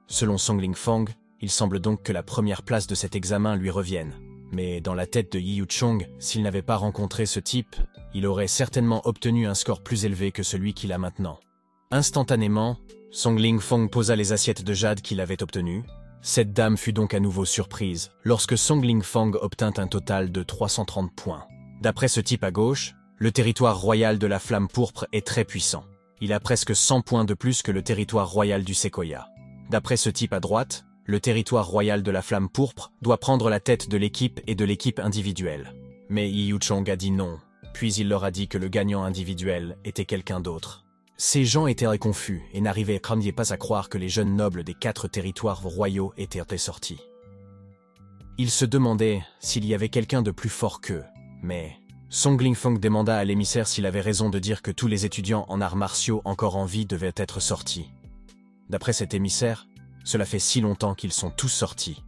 Selon Song Ling-fong, il semble donc que la première place de cet examen lui revienne. Mais dans la tête de Hiyu Chong, s'il n'avait pas rencontré ce type, il aurait certainement obtenu un score plus élevé que celui qu'il a maintenant. Instantanément, Song Ling-fong posa les assiettes de jade qu'il avait obtenues. Cette dame fut donc à nouveau surprise lorsque Song Ling-fong obtint un total de 330 points. D'après ce type à gauche, le territoire royal de la flamme pourpre est très puissant. Il a presque 100 points de plus que le territoire royal du séquoia. D'après ce type à droite, le territoire royal de la flamme pourpre doit prendre la tête de l'équipe et de l'équipe individuelle. Mais Hiyu Chong a dit non, puis il leur a dit que le gagnant individuel était quelqu'un d'autre. Ces gens étaient confus et n'arrivaient pas à croire que les jeunes nobles des 4 territoires royaux étaient sortis. Ils se demandaient s'il y avait quelqu'un de plus fort qu'eux, mais Song Ling-fong demanda à l'émissaire s'il avait raison de dire que tous les étudiants en arts martiaux encore en vie devaient être sortis. D'après cet émissaire, cela fait si longtemps qu'ils sont tous sortis.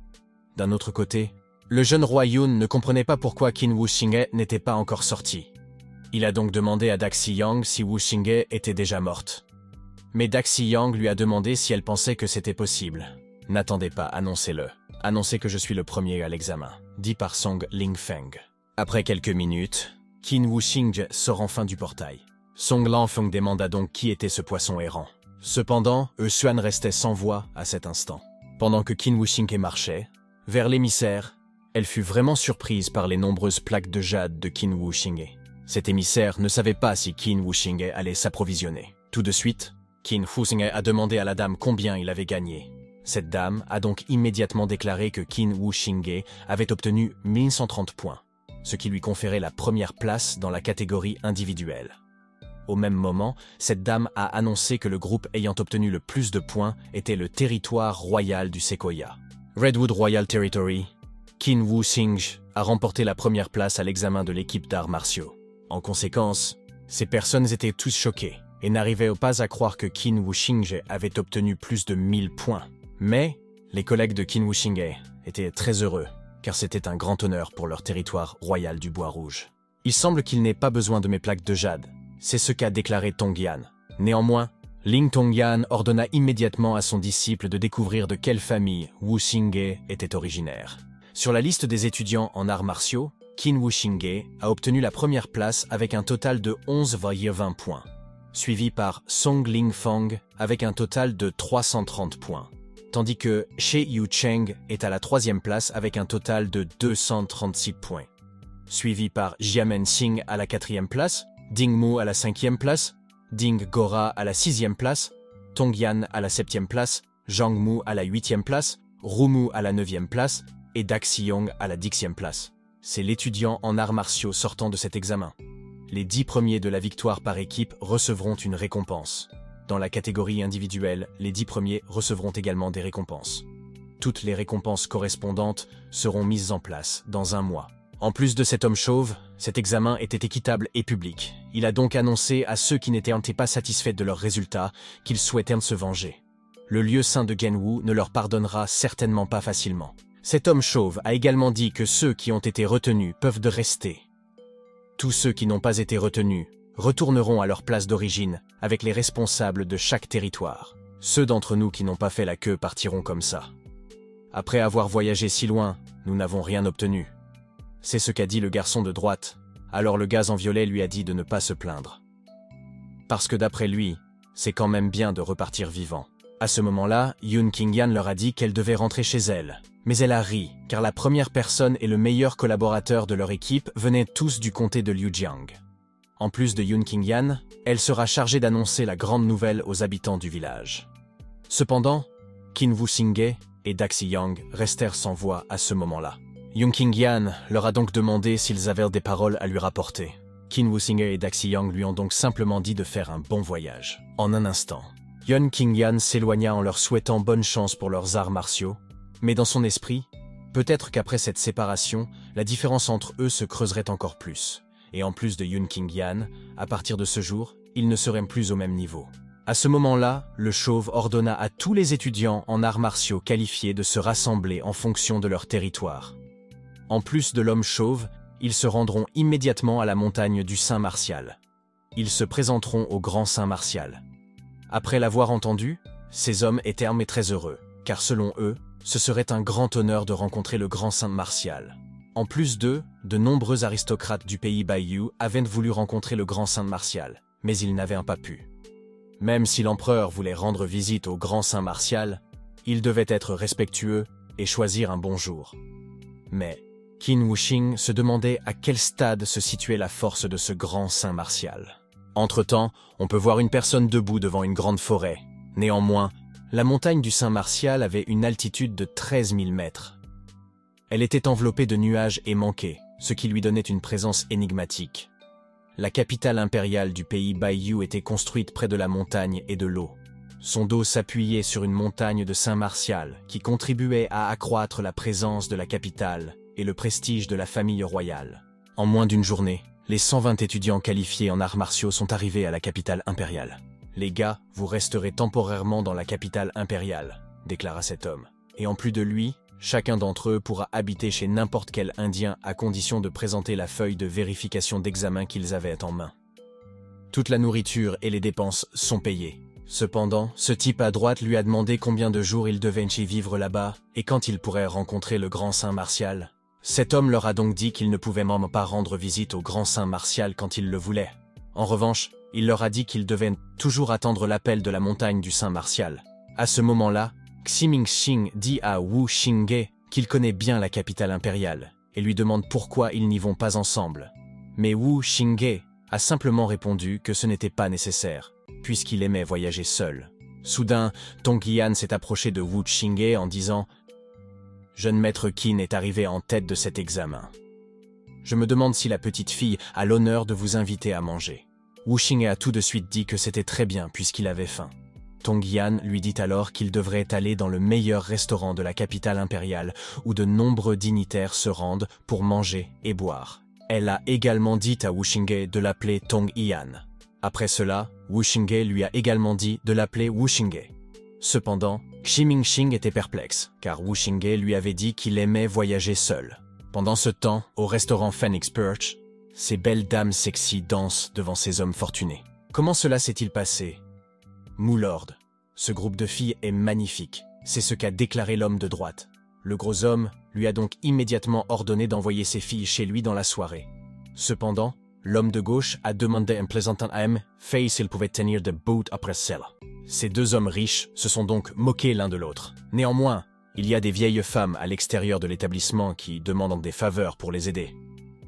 D'un autre côté, le jeune roi Yoon ne comprenait pas pourquoi Qin Woo-singhae n'était pas encore sorti. Il a donc demandé à Dak Se-young si Woo-singhae était déjà morte. Mais Daxi Yang lui a demandé si elle pensait que c'était possible. « N'attendez pas, annoncez-le. Annoncez que je suis le premier à l'examen, dit par Song Lingfeng. Après quelques minutes, Qin Wuxing sort enfin du portail. Song Lanfeng demanda donc qui était ce poisson errant. Cependant, Xuan restait sans voix à cet instant. Pendant que Qin Wuxing marchait vers l'émissaire, elle fut vraiment surprise par les nombreuses plaques de jade de Qin Wuxing. Cet émissaire ne savait pas si Qin Wuxing allait s'approvisionner. Tout de suite, Qin Wuxing a demandé à la dame combien il avait gagné. Cette dame a donc immédiatement déclaré que Qin Wuxing avait obtenu 1130 points, ce qui lui conférait la première place dans la catégorie individuelle. Au même moment, cette dame a annoncé que le groupe ayant obtenu le plus de points était le territoire royal du Sequoia. Redwood Royal Territory, Qin Wuxing a remporté la première place à l'examen de l'équipe d'arts martiaux. En conséquence, ces personnes étaient tous choquées et n'arrivaient pas à croire que Qin Wuxing avait obtenu plus de 1000 points. Mais les collègues de Qin Wuxing étaient très heureux, car c'était un grand honneur pour leur territoire royal du Bois Rouge. Il semble qu'il n'ait pas besoin de mes plaques de jade. C'est ce qu'a déclaré Tongyan. Néanmoins, Ling Tongyan ordonna immédiatement à son disciple de découvrir de quelle famille Wuxing était originaire. Sur la liste des étudiants en arts martiaux, Qin Wuxing a obtenu la première place avec un total de 11,20 points, suivi par Song Lingfeng avec un total de 330 points, tandis que She Yucheng est à la troisième place avec un total de 236 points, suivi par Jiamen Xing à la quatrième place, Ding Mu à la cinquième place, Ding Gora à la sixième place, Tongyan à la septième place, Zhang Mu à la huitième place, Rumu à la neuvième place et Daxi Yang à la 10e place. C'est l'étudiant en arts martiaux sortant de cet examen. Les 10 premiers de la victoire par équipe recevront une récompense. Dans la catégorie individuelle, les 10 premiers recevront également des récompenses. Toutes les récompenses correspondantes seront mises en place dans un mois. En plus de cet homme chauve, cet examen était équitable et public. Il a donc annoncé à ceux qui n'étaient pas satisfaits de leurs résultats qu'ils souhaitaient se venger. Le lieu saint de Genwu ne leur pardonnera certainement pas facilement. Cet homme chauve a également dit que ceux qui ont été retenus peuvent rester. Tous ceux qui n'ont pas été retenus retourneront à leur place d'origine avec les responsables de chaque territoire. Ceux d'entre nous qui n'ont pas fait la queue partiront comme ça. Après avoir voyagé si loin, nous n'avons rien obtenu. C'est ce qu'a dit le garçon de droite. Alors le gaz en violet lui a dit de ne pas se plaindre. Parce que d'après lui, c'est quand même bien de repartir vivant. À ce moment-là, Yun Qingyan leur a dit qu'elle devait rentrer chez elle. Mais elle a ri, car la première personne et le meilleur collaborateur de leur équipe venaient tous du comté de Liujiang. En plus de Yun Qingyan, elle sera chargée d'annoncer la grande nouvelle aux habitants du village. Cependant, Qin Wuxing et Daxi Yang restèrent sans voix à ce moment-là. Yun Qingyan leur a donc demandé s'ils avaient des paroles à lui rapporter. Qin Wuxing et Daxi Yang lui ont donc simplement dit de faire un bon voyage. En un instant, Yun Qingyan s'éloigna en leur souhaitant bonne chance pour leurs arts martiaux, mais dans son esprit, peut-être qu'après cette séparation, la différence entre eux se creuserait encore plus. Et en plus de Yun Qingyan, à partir de ce jour, ils ne seraient plus au même niveau. À ce moment-là, le chauve ordonna à tous les étudiants en arts martiaux qualifiés de se rassembler en fonction de leur territoire. En plus de l'homme chauve, ils se rendront immédiatement à la montagne du Saint Martial. Ils se présenteront au Grand Saint Martial. Après l'avoir entendu, ces hommes étaient très heureux, car selon eux, ce serait un grand honneur de rencontrer le Grand Saint Martial. En plus d'eux, de nombreux aristocrates du pays Baiyu avaient voulu rencontrer le Grand Saint Martial, mais ils n'avaient pas pu. Même si l'empereur voulait rendre visite au Grand Saint Martial, il devait être respectueux et choisir un bon jour. Mais Qin Wuxing se demandait à quel stade se situait la force de ce Grand Saint Martial. Entre-temps, on peut voir une personne debout devant une grande forêt. Néanmoins, la montagne du Saint Martial avait une altitude de 13 000 mètres. Elle était enveloppée de nuages émanqués, ce qui lui donnait une présence énigmatique. La capitale impériale du pays Baiyu était construite près de la montagne et de l'eau. Son dos s'appuyait sur une montagne de Saint Martial qui contribuait à accroître la présence de la capitale et le prestige de la famille royale. En moins d'une journée, les 120 étudiants qualifiés en arts martiaux sont arrivés à la capitale impériale. « Les gars, vous resterez temporairement dans la capitale impériale », déclara cet homme. Et en plus de lui, chacun d'entre eux pourra habiter chez n'importe quel Indien à condition de présenter la feuille de vérification d'examen qu'ils avaient en main. Toute la nourriture et les dépenses sont payées. Cependant, ce type à droite lui a demandé combien de jours il devait y vivre là-bas et quand il pourrait rencontrer le grand saint Martial. Cet homme leur a donc dit qu'il ne pouvait même pas rendre visite au grand saint Martial quand il le voulait. En revanche, il leur a dit qu'ils devaient toujours attendre l'appel de la montagne du saint Martial. À ce moment-là, Ximing dit à Wu Xingye qu'il connaît bien la capitale impériale et lui demande pourquoi ils n'y vont pas ensemble. Mais Wu Xingye a simplement répondu que ce n'était pas nécessaire, puisqu'il aimait voyager seul. Soudain, Tong Yan s'est approché de Wu Xingye en disant « Jeune maître Qin est arrivé en tête de cet examen. Je me demande si la petite fille a l'honneur de vous inviter à manger. » Wu Xingye a tout de suite dit que c'était très bien puisqu'il avait faim. Tong Yan lui dit alors qu'il devrait aller dans le meilleur restaurant de la capitale impériale où de nombreux dignitaires se rendent pour manger et boire. Elle a également dit à Wu Xingye de l'appeler Tong Yan. Après cela, Wu Xingye lui a également dit de l'appeler Wu Xingye. Cependant, Ximing était perplexe, car Wu Xingye lui avait dit qu'il aimait voyager seul. Pendant ce temps, au restaurant Phoenix Perch, ces belles dames sexy dansent devant ces hommes fortunés. Comment cela s'est-il passé? Moulord, ce groupe de filles est magnifique, c'est ce qu'a déclaré l'homme de droite. Le gros homme lui a donc immédiatement ordonné d'envoyer ses filles chez lui dans la soirée. Cependant, l'homme de gauche a demandé un plaisantin à M. Fei s'il pouvait tenir debout après cela. Ces deux hommes riches se sont donc moqués l'un de l'autre. Néanmoins, il y a des vieilles femmes à l'extérieur de l'établissement qui demandent des faveurs pour les aider.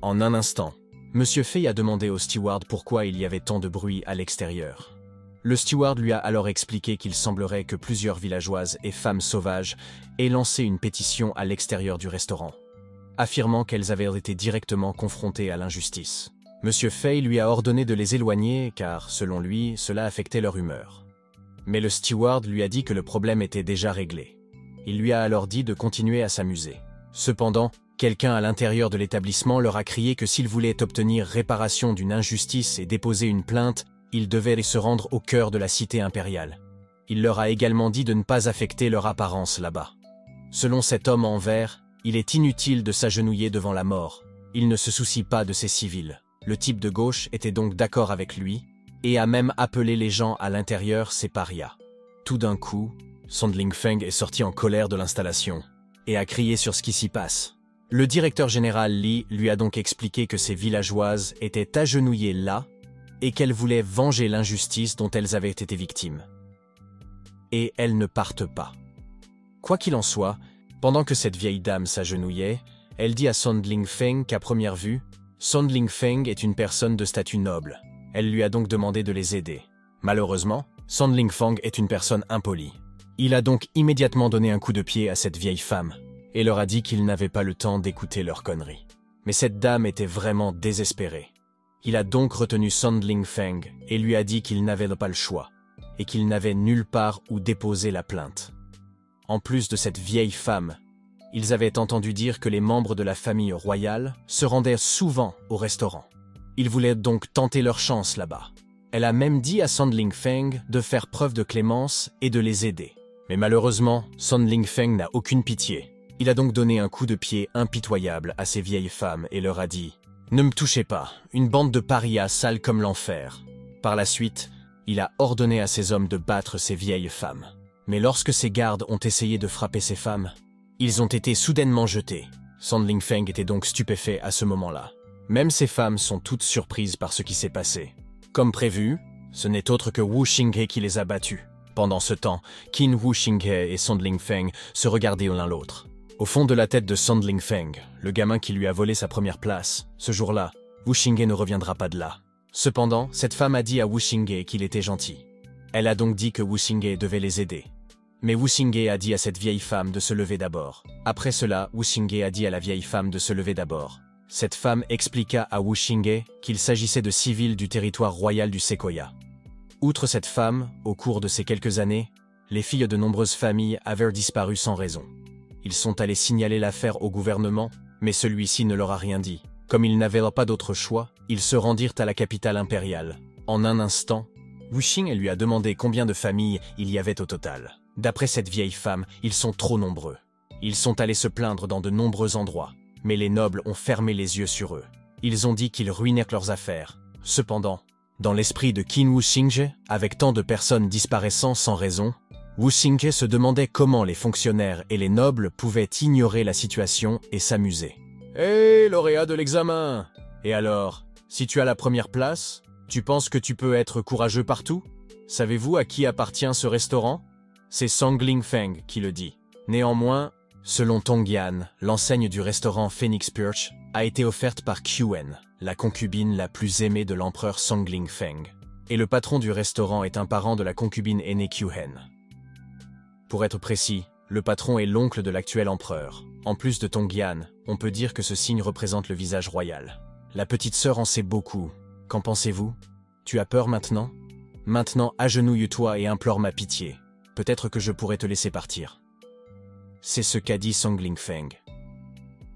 En un instant, Monsieur Fei a demandé au steward pourquoi il y avait tant de bruit à l'extérieur. Le steward lui a alors expliqué qu'il semblerait que plusieurs villageoises et femmes sauvages aient lancé une pétition à l'extérieur du restaurant, affirmant qu'elles avaient été directement confrontées à l'injustice. Monsieur Fei lui a ordonné de les éloigner car, selon lui, cela affectait leur humeur. Mais le steward lui a dit que le problème était déjà réglé. Il lui a alors dit de continuer à s'amuser. Cependant, quelqu'un à l'intérieur de l'établissement leur a crié que s'ils voulaient obtenir réparation d'une injustice et déposer une plainte, ils devaient se rendre au cœur de la cité impériale. Il leur a également dit de ne pas affecter leur apparence là-bas. Selon cet homme en vert, il est inutile de s'agenouiller devant la mort. Il ne se soucie pas de ses civils. Le type de gauche était donc d'accord avec lui, et a même appelé les gens à l'intérieur ses parias. Tout d'un coup, Sondling Feng est sorti en colère de l'installation, et a crié sur ce qui s'y passe. Le directeur général Li lui a donc expliqué que ces villageoises étaient agenouillées là, et qu'elles voulaient venger l'injustice dont elles avaient été victimes. Et elles ne partent pas. Quoi qu'il en soit, pendant que cette vieille dame s'agenouillait, elle dit à Sondling Feng qu'à première vue, Sondling Feng est une personne de statut noble. Elle lui a donc demandé de les aider. Malheureusement, Sondling Feng est une personne impolie. Il a donc immédiatement donné un coup de pied à cette vieille femme, et leur a dit qu'il n'avait pas le temps d'écouter leurs conneries. Mais cette dame était vraiment désespérée. Il a donc retenu Sondling Feng et lui a dit qu'il n'avait pas le choix, et qu'il n'avait nulle part où déposer la plainte. En plus de cette vieille femme, ils avaient entendu dire que les membres de la famille royale se rendaient souvent au restaurant. Ils voulaient donc tenter leur chance là-bas. Elle a même dit à Sondling Feng de faire preuve de clémence et de les aider. Mais malheureusement, Sondling Feng n'a aucune pitié. Il a donc donné un coup de pied impitoyable à ces vieilles femmes et leur a dit « Ne me touchez pas, une bande de parias sales comme l'enfer. » Par la suite, il a ordonné à ses hommes de battre ces vieilles femmes. Mais lorsque ces gardes ont essayé de frapper ces femmes, ils ont été soudainement jetés. Sondling Feng était donc stupéfait à ce moment-là. Même ces femmes sont toutes surprises par ce qui s'est passé. Comme prévu, ce n'est autre que Wu Xingye qui les a battus. Pendant ce temps, Qin Wu Xingye et Sondling Feng se regardaient l'un l'autre. Au fond de la tête de Sondling Feng, le gamin qui lui a volé sa première place, ce jour-là, Wu Xingye ne reviendra pas de là. Cependant, cette femme a dit à Wu Xingye qu'il était gentil. Elle a donc dit que Wu Xingye devait les aider. Mais Wu Xingye a dit à cette vieille femme de se lever d'abord. Après cela, Wu Xingye a dit à la vieille femme de se lever d'abord. Cette femme expliqua à Wu Xingye qu'il s'agissait de civils du territoire royal du Sequoia. Outre cette femme, au cours de ces quelques années, les filles de nombreuses familles avaient disparu sans raison. Ils sont allés signaler l'affaire au gouvernement, mais celui-ci ne leur a rien dit. Comme ils n'avaient pas d'autre choix, ils se rendirent à la capitale impériale. En un instant, Wu Xingye lui a demandé combien de familles il y avait au total. D'après cette vieille femme, ils sont trop nombreux. Ils sont allés se plaindre dans de nombreux endroits, mais les nobles ont fermé les yeux sur eux. Ils ont dit qu'ils ruinèrent leurs affaires. Cependant, Dans l'esprit de Qin Wuxingye, avec tant de personnes disparaissant sans raison, Wuxingye se demandait comment les fonctionnaires et les nobles pouvaient ignorer la situation et s'amuser. « Hé, lauréat de l'examen! Et alors, si tu as la première place, tu penses que tu peux être courageux partout? Savez-vous à qui appartient ce restaurant? C'est Song Lingfeng qui le dit. Néanmoins, selon Tongyan, l'enseigne du restaurant Phoenix Perch a été offerte par Quen, la concubine la plus aimée de l'empereur Song Lingfeng. Et le patron du restaurant est un parent de la concubine aînée Quen. Pour être précis, le patron est l'oncle de l'actuel empereur. En plus de Tongyan, on peut dire que ce signe représente le visage royal. La petite sœur en sait beaucoup. Qu'en pensez-vous? Tu as peur maintenant? Maintenant, agenouille-toi et implore ma pitié. Peut-être que je pourrais te laisser partir. C'est ce qu'a dit Song Lingfeng.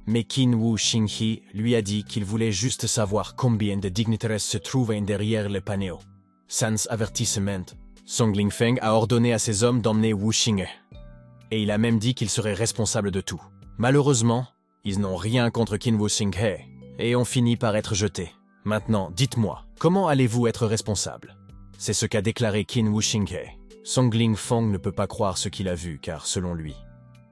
Mais Qin Wuxingye lui a dit qu'il voulait juste savoir combien de dignitaires se trouvaient derrière le panneau. Sans avertissement, Song Lingfeng a ordonné à ses hommes d'emmener Wuxingye. Et il a même dit qu'il serait responsable de tout. Malheureusement, ils n'ont rien contre Qin Wuxingye et ont fini par être jetés. Maintenant, dites-moi, comment allez-vous être responsable? C'est ce qu'a déclaré Qin Wuxingye. Song Lingfeng ne peut pas croire ce qu'il a vu car, selon lui,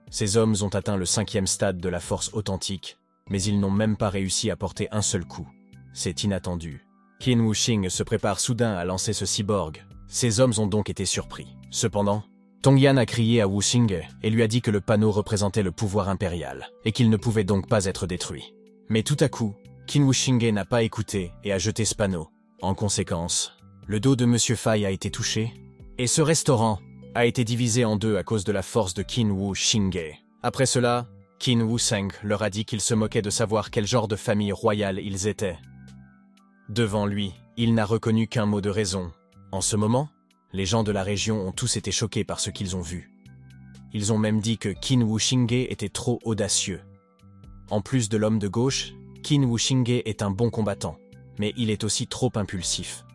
ces hommes ont atteint le 5e stade de la force authentique, mais ils n'ont même pas réussi à porter un seul coup. C'est inattendu. Qin Wuxingye se prépare soudain à lancer ce cyborg. Ces hommes ont donc été surpris. Cependant, Tongyan a crié à Wuxingye et lui a dit que le panneau représentait le pouvoir impérial et qu'il ne pouvait donc pas être détruit. Mais tout à coup, Qin Wuxingye n'a pas écouté et a jeté ce panneau. En conséquence, le dos de Monsieur Fai a été touché et ce restaurant a été divisé en deux à cause de la force de Qin Wuxingye. Après cela, Qin Wuxingye leur a dit qu'il se moquait de savoir quel genre de famille royale ils étaient. Devant lui, il n'a reconnu qu'un mot de raison. En ce moment, les gens de la région ont tous été choqués par ce qu'ils ont vu. Ils ont même dit que Qin Wuxingye était trop audacieux. En plus de l'homme de gauche, Qin Wuxingye est un bon combattant, mais il est aussi trop impulsif.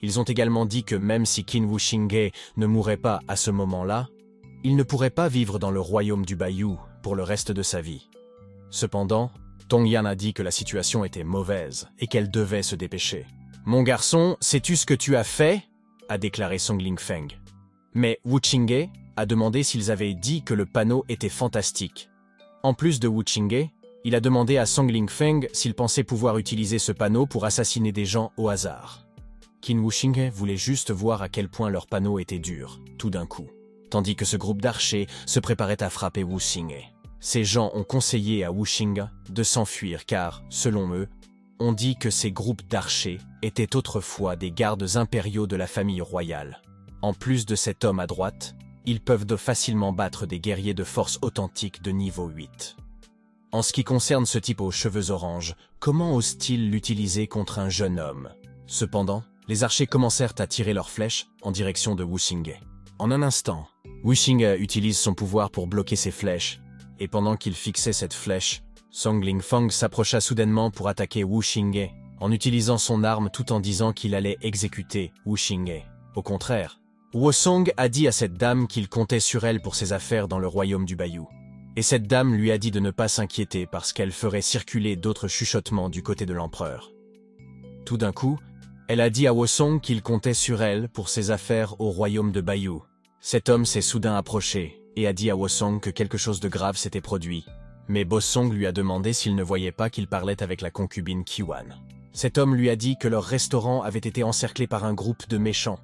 Ils ont également dit que même si Qin Wuxingye ne mourrait pas à ce moment-là, il ne pourrait pas vivre dans le royaume du Bayou pour le reste de sa vie. Cependant, Tongyan a dit que la situation était mauvaise et qu'elle devait se dépêcher. « Mon garçon, sais-tu ce que tu as fait ?» a déclaré Song Lingfeng. Mais Wuxingye a demandé s'ils avaient dit que le panneau était fantastique. En plus de Wuxingye, il a demandé à Song Lingfeng s'il pensait pouvoir utiliser ce panneau pour assassiner des gens au hasard. Qin Wuxingye voulait juste voir à quel point leur panneau était dur, tout d'un coup, tandis que ce groupe d'archers se préparait à frapper Wuxingye. Ces gens ont conseillé à Wuxingye de s'enfuir car, selon eux, on dit que ces groupes d'archers étaient autrefois des gardes impériaux de la famille royale. En plus de cet homme à droite, ils peuvent facilement battre des guerriers de force authentique de niveau 8. En ce qui concerne ce type aux cheveux oranges, comment ose-t-il l'utiliser contre un jeune homme? Cependant, les archers commencèrent à tirer leurs flèches en direction de Wuxingye. En un instant, Wuxingye utilise son pouvoir pour bloquer ses flèches, et pendant qu'il fixait cette flèche, Song Lingfeng s'approcha soudainement pour attaquer Wuxingye, en utilisant son arme tout en disant qu'il allait exécuter Wuxingye. Au contraire, Wusong a dit à cette dame qu'il comptait sur elle pour ses affaires dans le royaume du Bayou. Et cette dame lui a dit de ne pas s'inquiéter parce qu'elle ferait circuler d'autres chuchotements du côté de l'empereur. Tout d'un coup, elle a dit à Wusong qu'il comptait sur elle pour ses affaires au royaume de Bayou. Cet homme s'est soudain approché et a dit à Wusong que quelque chose de grave s'était produit. Mais Bosong lui a demandé s'il ne voyait pas qu'il parlait avec la concubine Quen. Cet homme lui a dit que leur restaurant avait été encerclé par un groupe de méchants,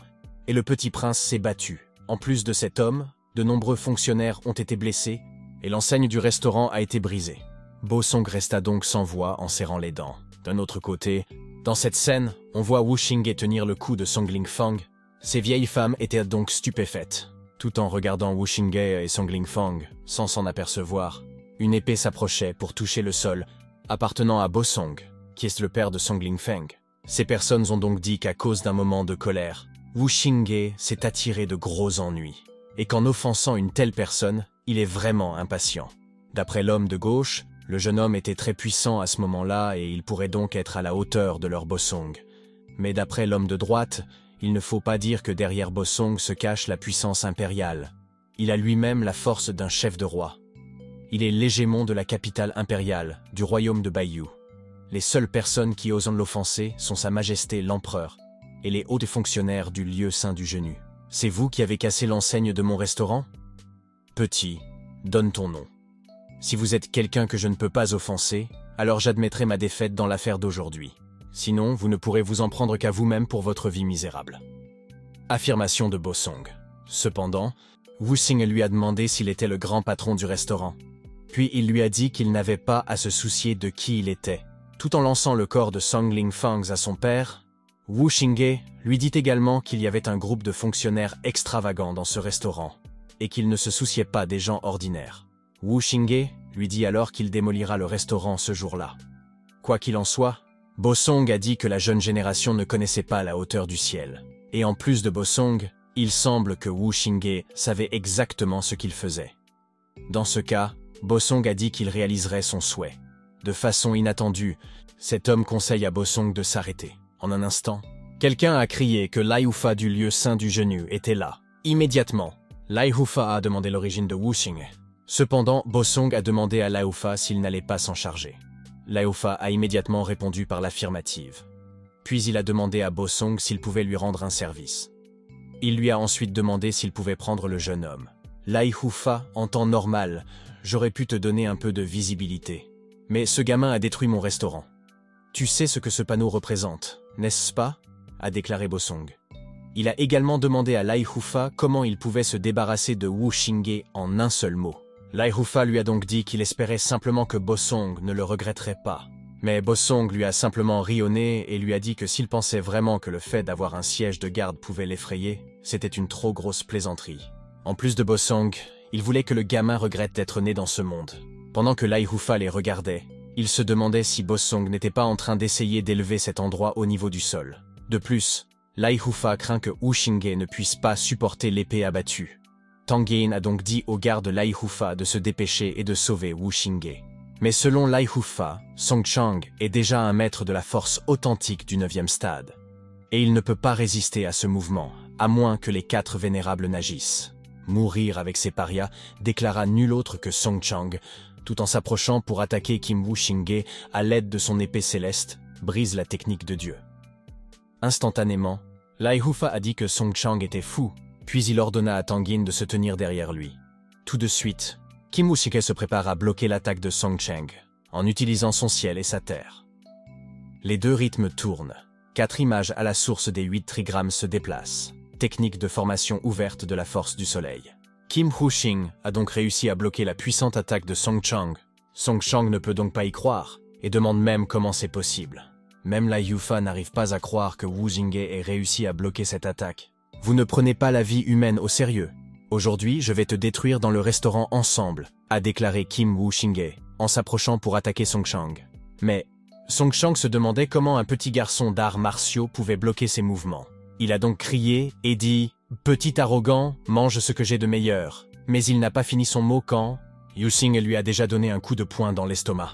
et le petit prince s'est battu. En plus de cet homme, de nombreux fonctionnaires ont été blessés, et l'enseigne du restaurant a été brisée. Bosong resta donc sans voix en serrant les dents. D'un autre côté, dans cette scène, on voit Wuxingye tenir le cou de Song Lingfeng. Ces vieilles femmes étaient donc stupéfaites. Tout en regardant Wuxingye et Song Lingfeng, sans s'en apercevoir, une épée s'approchait pour toucher le sol, appartenant à Bosong, qui est le père de Song Lingfeng. Ces personnes ont donc dit qu'à cause d'un moment de colère, Wuxingye s'est attiré de gros ennuis, et qu'en offensant une telle personne, il est vraiment impatient. D'après l'homme de gauche, le jeune homme était très puissant à ce moment-là et il pourrait donc être à la hauteur de leur Bosong. Mais d'après l'homme de droite, il ne faut pas dire que derrière Bosong se cache la puissance impériale. Il a lui-même la force d'un chef de roi. Il est l'hégémon de la capitale impériale, du royaume de Bayou. Les seules personnes qui osent l'offenser sont Sa Majesté l'Empereur, et les hauts fonctionnaires du lieu saint du Genu. C'est vous qui avez cassé l'enseigne de mon restaurant? Petit, donne ton nom. Si vous êtes quelqu'un que je ne peux pas offenser, alors j'admettrai ma défaite dans l'affaire d'aujourd'hui. Sinon, vous ne pourrez vous en prendre qu'à vous-même pour votre vie misérable. Affirmation de Bosong. Cependant, Wu Xing lui a demandé s'il était le grand patron du restaurant. Puis il lui a dit qu'il n'avait pas à se soucier de qui il était. Tout en lançant le corps de Song Lingfangs à son père, Wu Xingye lui dit également qu'il y avait un groupe de fonctionnaires extravagants dans ce restaurant et qu'il ne se souciait pas des gens ordinaires. Wu Xingye lui dit alors qu'il démolira le restaurant ce jour-là. Quoi qu'il en soit, Bosong a dit que la jeune génération ne connaissait pas la hauteur du ciel. Et en plus de Bosong, il semble que Wu Xingye savait exactement ce qu'il faisait. Dans ce cas, Bosong a dit qu'il réaliserait son souhait. De façon inattendue, cet homme conseille à Bosong de s'arrêter. En un instant, quelqu'un a crié que Lai Hufa du lieu saint du Genu était là. Immédiatement, Lai Hufa a demandé l'origine de Wu Xingye. Cependant, Bosong a demandé à Lai Hufa s'il n'allait pas s'en charger. Lai Hufa a immédiatement répondu par l'affirmative. Puis il a demandé à Bosong s'il pouvait lui rendre un service. Il lui a ensuite demandé s'il pouvait prendre le jeune homme. Lai Hufa, en temps normal, j'aurais pu te donner un peu de visibilité. Mais ce gamin a détruit mon restaurant. Tu sais ce que ce panneau représente, n'est-ce pas? A déclaré Bosong. Il a également demandé à Lai Hufa comment il pouvait se débarrasser de Wu Xingye en un seul mot. Lai Hufa lui a donc dit qu'il espérait simplement que Bosong ne le regretterait pas. Mais Bosong lui a simplement ri au nez et lui a dit que s'il pensait vraiment que le fait d'avoir un siège de garde pouvait l'effrayer, c'était une trop grosse plaisanterie. En plus de Bosong, il voulait que le gamin regrette d'être né dans ce monde. Pendant que Lai Hufa les regardait, il se demandait si Bosong n'était pas en train d'essayer d'élever cet endroit au niveau du sol. De plus, Lai Hufa craint que Wu Xingye ne puisse pas supporter l'épée abattue. Tang Yin a donc dit aux gardes Lai Hufa de se dépêcher et de sauver Wu Xingye. Mais selon Lai Hufa, Song Chang est déjà un maître de la force authentique du 9e stade. Et il ne peut pas résister à ce mouvement, à moins que les 4 vénérables n'agissent. Mourir avec ses parias déclara nul autre que Song Chang, tout en s'approchant pour attaquer Kim Wu Xingye à l'aide de son épée céleste, brise la technique de Dieu. Instantanément, Lai Hufa a dit que Song Chang était fou, puis il ordonna à Tang Yin de se tenir derrière lui. Tout de suite, Kim Wu Xingye se prépare à bloquer l'attaque de Song Chang, en utilisant son ciel et sa terre. Les 2 rythmes tournent. 4 images à la source des 8 trigrammes se déplacent. Technique de formation ouverte de la force du soleil. Kim Wu Xing a donc réussi à bloquer la puissante attaque de Song Chang. Song Chang ne peut donc pas y croire, et demande même comment c'est possible. Même Lai Hufa n'arrive pas à croire que Wu Xingye ait réussi à bloquer cette attaque. Vous ne prenez pas la vie humaine au sérieux. Aujourd'hui, je vais te détruire dans le restaurant ensemble, a déclaré Kim Wu Xingye, en s'approchant pour attaquer Song Chang. Mais Song Chang se demandait comment un petit garçon d'arts martiaux pouvait bloquer ses mouvements. Il a donc crié et dit « Petit arrogant, mange ce que j'ai de meilleur ». Mais il n'a pas fini son mot quand Yu Xing lui a déjà donné un coup de poing dans l'estomac.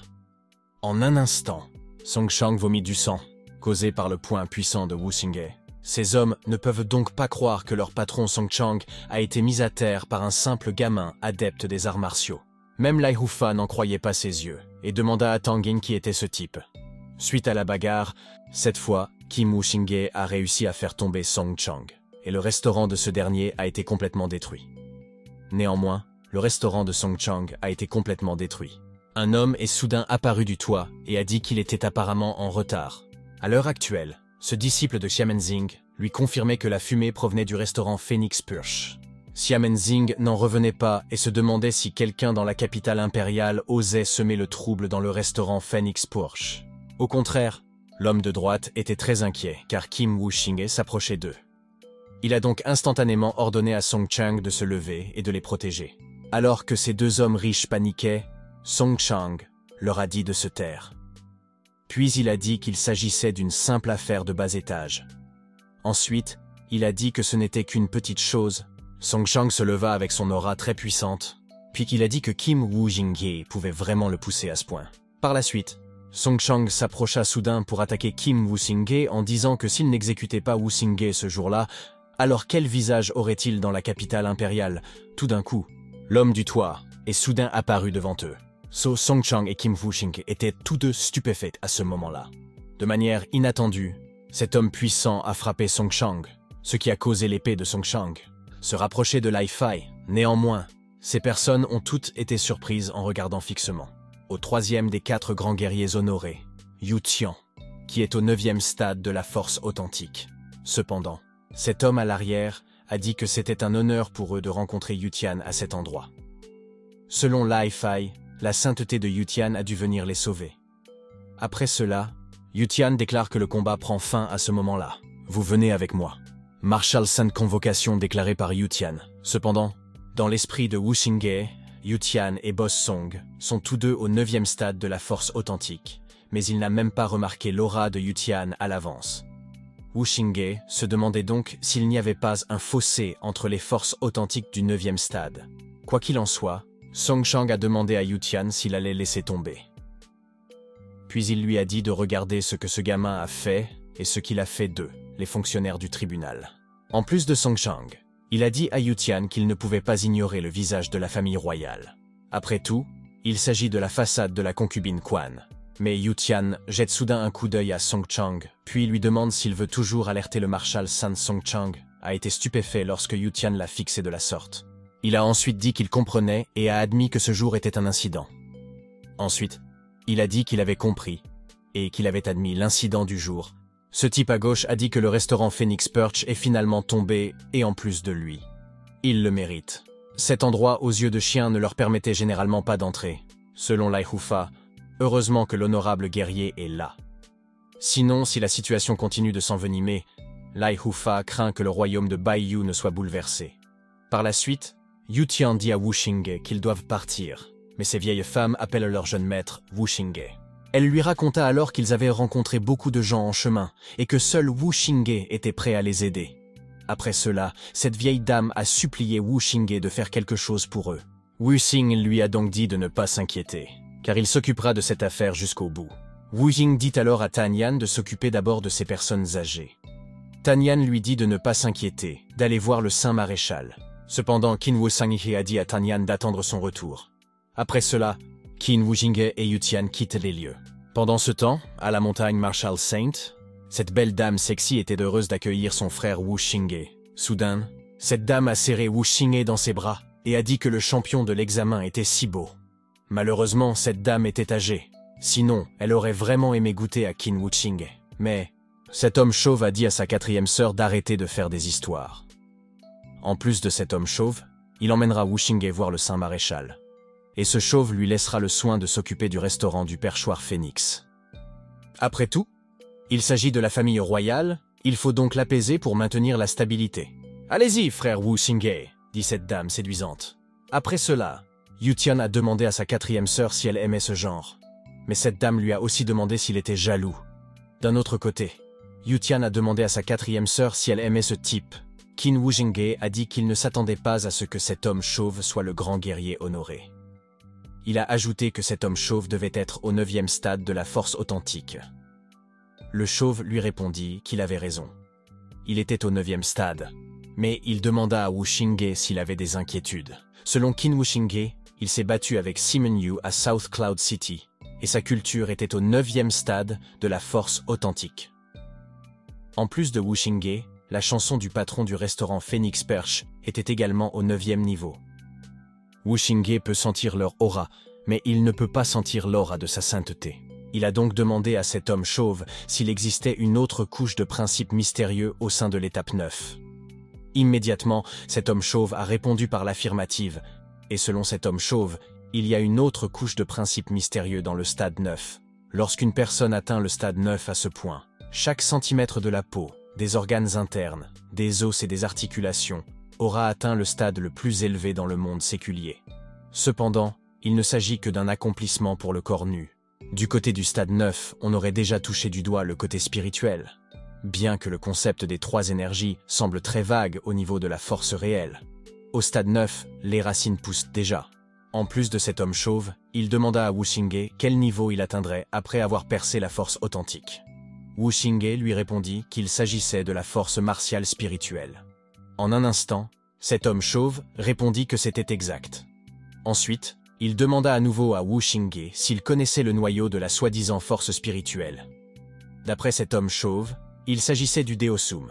En un instant, Song Chang vomit du sang, causé par le poing puissant de Wu Xingye. Ces hommes ne peuvent donc pas croire que leur patron Song Chang a été mis à terre par un simple gamin adepte des arts martiaux. Même Lai Hufa n'en croyait pas ses yeux et demanda à Tang Yin qui était ce type. Suite à la bagarre, cette fois, Kim Wu Xingye a réussi à faire tomber Song Chang et le restaurant de ce dernier a été complètement détruit. Néanmoins, le restaurant de Song Chang a été complètement détruit. Un homme est soudain apparu du toit et a dit qu'il était apparemment en retard. À l'heure actuelle, ce disciple de Xiamenzing lui confirmait que la fumée provenait du restaurant Phoenix Purge. Xiamenzing n'en revenait pas et se demandait si quelqu'un dans la capitale impériale osait semer le trouble dans le restaurant Phoenix Purge. Au contraire, l'homme de droite était très inquiet car Kim Wu Xingye s'approchait d'eux. Il a donc instantanément ordonné à Song Chang de se lever et de les protéger. Alors que ces 2 hommes riches paniquaient, Song Chang leur a dit de se taire. Puis il a dit qu'il s'agissait d'une simple affaire de bas étage. Ensuite, il a dit que ce n'était qu'une petite chose. Song Chang se leva avec son aura très puissante, puis qu'il a dit que Kim Wu Xingye pouvait vraiment le pousser à ce point. Par la suite, Song Chang s'approcha soudain pour attaquer Kim Wu Xingye en disant que s'il n'exécutait pas Wu Xingye ce jour-là, alors quel visage aurait-il dans la capitale impériale? Tout d'un coup, l'homme du toit est soudain apparu devant eux. Song Chang et Kim Wu Xingye étaient tous 2 stupéfaits à ce moment-là. De manière inattendue, Cet homme puissant a frappé Song Chang, ce qui a causé l'épée de Song Chang se rapprocher de Lai Fai. Néanmoins, ces personnes ont toutes été surprises en regardant fixement au troisième des 4 grands guerriers honorés, Yu Tian, qui est au 9e stade de la force authentique. Cependant, cet homme à l'arrière a dit que c'était un honneur pour eux de rencontrer Yu Tian à cet endroit. Selon Lai Fai, la sainteté de Yu Tian a dû venir les sauver. Après cela, Yu Tian déclare que le combat prend fin à ce moment-là. Vous venez avec moi. Marshal Sainte convocation déclarée par Yu Tian. Cependant, dans l'esprit de Wu Xingye, Yu Tian et Boss Song sont tous deux au 9e stade de la force authentique, mais il n'a même pas remarqué l'aura de Yu Tian à l'avance. Wu Xingye se demandait donc s'il n'y avait pas un fossé entre les forces authentiques du 9e stade. Quoi qu'il en soit, Song Chang a demandé à Yu Tian s'il allait laisser tomber. Puis il lui a dit de regarder ce que ce gamin a fait et ce qu'il a fait d'eux, les fonctionnaires du tribunal. En plus de Song Chang, il a dit à Yu Tian qu'il ne pouvait pas ignorer le visage de la famille royale. Après tout, il s'agit de la façade de la concubine Quan. Mais Yu Tian jette soudain un coup d'œil à Song Chang, puis lui demande s'il veut toujours alerter le marshal San. Song Chang a été stupéfait lorsque Yu Tian l'a fixé de la sorte. Il a ensuite dit qu'il comprenait et a admis que ce jour était un incident. Ensuite, il a dit qu'il avait compris et qu'il avait admis l'incident du jour. Ce type à gauche a dit que le restaurant Phoenix Perch est finalement tombé et en plus de lui. Il le mérite. Cet endroit aux yeux de chien ne leur permettait généralement pas d'entrer. Selon Lai Hufa, heureusement que l'honorable guerrier est là. Sinon, si la situation continue de s'envenimer, Lai Hufa craint que le royaume de Baiyu ne soit bouleversé. Par la suite, Yu Tian dit à Wu Xingye qu'ils doivent partir, mais ces vieilles femmes appellent leur jeune maître Wu Xingye. Elle lui raconta alors qu'ils avaient rencontré beaucoup de gens en chemin et que seul Wu Xingye était prêt à les aider. Après cela, cette vieille dame a supplié Wu Xingye de faire quelque chose pour eux. Wu Xing lui a donc dit de ne pas s'inquiéter, car il s'occupera de cette affaire jusqu'au bout. Wu Ying dit alors à Tan Yan de s'occuper d'abord de ces personnes âgées. Tan Yan lui dit de ne pas s'inquiéter, d'aller voir le Saint Maréchal. Cependant, Qin Wu Sanghe a dit à Tan Yan d'attendre son retour. Après cela, Qin Wu Jinghe et Yu Tian quittent les lieux. Pendant ce temps, à la montagne Marshal Saint, cette belle dame sexy était heureuse d'accueillir son frère Wu Xingye. Soudain, cette dame a serré Wu Xingye dans ses bras et a dit que le champion de l'examen était si beau. Malheureusement, cette dame était âgée. Sinon, elle aurait vraiment aimé goûter à Qin Wu Xingye. Mais cet homme chauve a dit à sa 4e sœur d'arrêter de faire des histoires. En plus de cet homme chauve, il emmènera Wu Xingye voir le Saint Maréchal. Et ce chauve lui laissera le soin de s'occuper du restaurant du perchoir Phoenix. Après tout, il s'agit de la famille royale, il faut donc l'apaiser pour maintenir la stabilité. « Allez-y, frère Wu Xingye » dit cette dame séduisante. Après cela, Yu Tian a demandé à sa 4e sœur si elle aimait ce genre. Mais cette dame lui a aussi demandé s'il était jaloux. D'un autre côté, Yu Tian a demandé à sa 4e sœur si elle aimait ce type. Qin Wu Jinghe a dit qu'il ne s'attendait pas à ce que cet homme chauve soit le grand guerrier honoré. Il a ajouté que cet homme chauve devait être au 9e stade de la force authentique. Le chauve lui répondit qu'il avait raison. Il était au 9e stade, mais il demanda à Wu Xingye s'il avait des inquiétudes. Selon Qin Wu Xingye, il s'est battu avec Simon Yu à South Cloud City, et sa culture était au 9e stade de la force authentique. En plus de Wu Xingye, la chanson du patron du restaurant Phoenix Perch était également au 9e niveau. Wu Xingye peut sentir leur aura, mais il ne peut pas sentir l'aura de sa sainteté. Il a donc demandé à cet homme chauve s'il existait une autre couche de principes mystérieux au sein de l'étape 9. Immédiatement, cet homme chauve a répondu par l'affirmative, et selon cet homme chauve, il y a une autre couche de principes mystérieux dans le stade 9. Lorsqu'une personne atteint le stade 9 à ce point, chaque centimètre de la peau, des organes internes, des os et des articulations, aura atteint le stade le plus élevé dans le monde séculier. Cependant, il ne s'agit que d'un accomplissement pour le corps nu. Du côté du stade 9, on aurait déjà touché du doigt le côté spirituel. Bien que le concept des 3 énergies semble très vague au niveau de la force réelle. Au stade 9, les racines poussent déjà. En plus de cet homme chauve, il demanda à Wu Xingye quel niveau il atteindrait après avoir percé la force authentique. Wu Xingye lui répondit qu'il s'agissait de la force martiale spirituelle. En un instant, cet homme chauve répondit que c'était exact. Ensuite, il demanda à nouveau à Wu Xingye s'il connaissait le noyau de la soi-disant force spirituelle. D'après cet homme chauve, Il s'agissait du Deosum.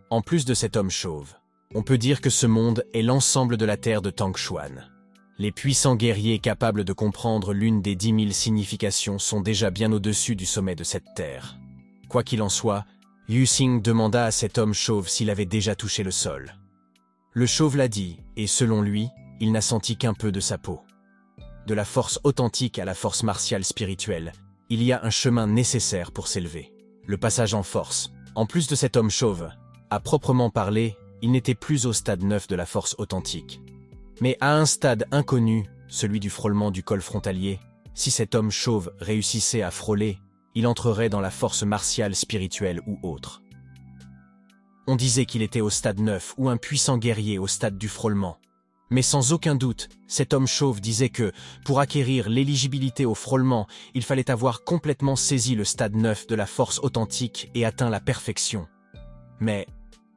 En plus de cet homme chauve, on peut dire que ce monde est l'ensemble de la terre de Tang Xuan. Les puissants guerriers capables de comprendre l'une des 10 000 significations sont déjà bien au-dessus du sommet de cette terre. Quoi qu'il en soit, Yu Xing demanda à cet homme chauve s'il avait déjà touché le sol. Le chauve l'a dit, et selon lui, il n'a senti qu'un peu de sa peau. De la force authentique à la force martiale spirituelle, il y a un chemin nécessaire pour s'élever. Le passage en force. En plus de cet homme chauve, à proprement parler, il n'était plus au stade 9 de la force authentique. Mais à un stade inconnu, celui du frôlement du col frontalier, si cet homme chauve réussissait à frôler, il entrerait dans la force martiale spirituelle ou autre. On disait qu'il était au stade 9 ou un puissant guerrier au stade du frôlement. Mais sans aucun doute, cet homme chauve disait que, pour acquérir l'éligibilité au frôlement, il fallait avoir complètement saisi le stade 9 de la force authentique et atteint la perfection. Mais,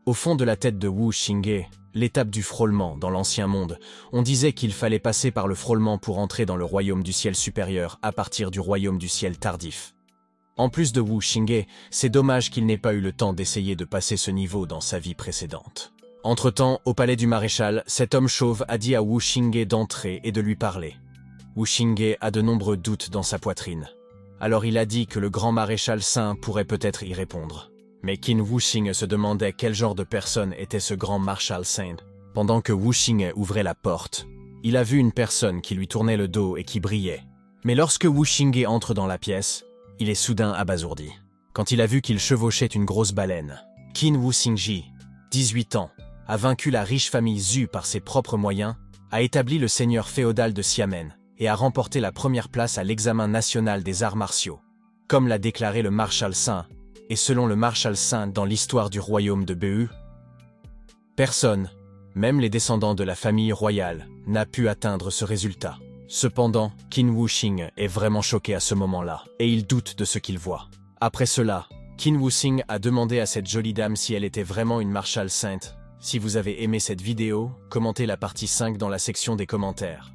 au fond de la tête de Wu Xingye, l'étape du frôlement dans l'ancien monde, on disait qu'il fallait passer par le frôlement pour entrer dans le royaume du ciel supérieur à partir du royaume du ciel tardif. En plus de Wu Xingye, c'est dommage qu'il n'ait pas eu le temps d'essayer de passer ce niveau dans sa vie précédente. Entre-temps, au palais du maréchal, cet homme chauve a dit à Wu Xingye d'entrer et de lui parler. Wu Xingye a de nombreux doutes dans sa poitrine. Alors il a dit que le grand maréchal Saint pourrait peut-être y répondre. Mais Qin Wuxing se demandait quel genre de personne était ce grand Marshal Saint. Pendant que Wuxing ouvrait la porte, il a vu une personne qui lui tournait le dos et qui brillait. Mais lorsque Wuxing entre dans la pièce, il est soudain abasourdi. Quand il a vu qu'il chevauchait une grosse baleine, Qin Wuxingji, 18 ans, a vaincu la riche famille Zhu par ses propres moyens, a établi le seigneur féodal de Xiamen et a remporté la première place à l'examen national des arts martiaux, comme l'a déclaré le Marshal Saint, et selon le Marshal Saint dans l'histoire du royaume de Bu, personne, même les descendants de la famille royale, n'a pu atteindre ce résultat. Cependant, Qin Wuxing est vraiment choqué à ce moment-là, et il doute de ce qu'il voit. Après cela, Qin Wuxing a demandé à cette jolie dame si elle était vraiment une Marshal Sainte. Si vous avez aimé cette vidéo, commentez la partie 5 dans la section des commentaires.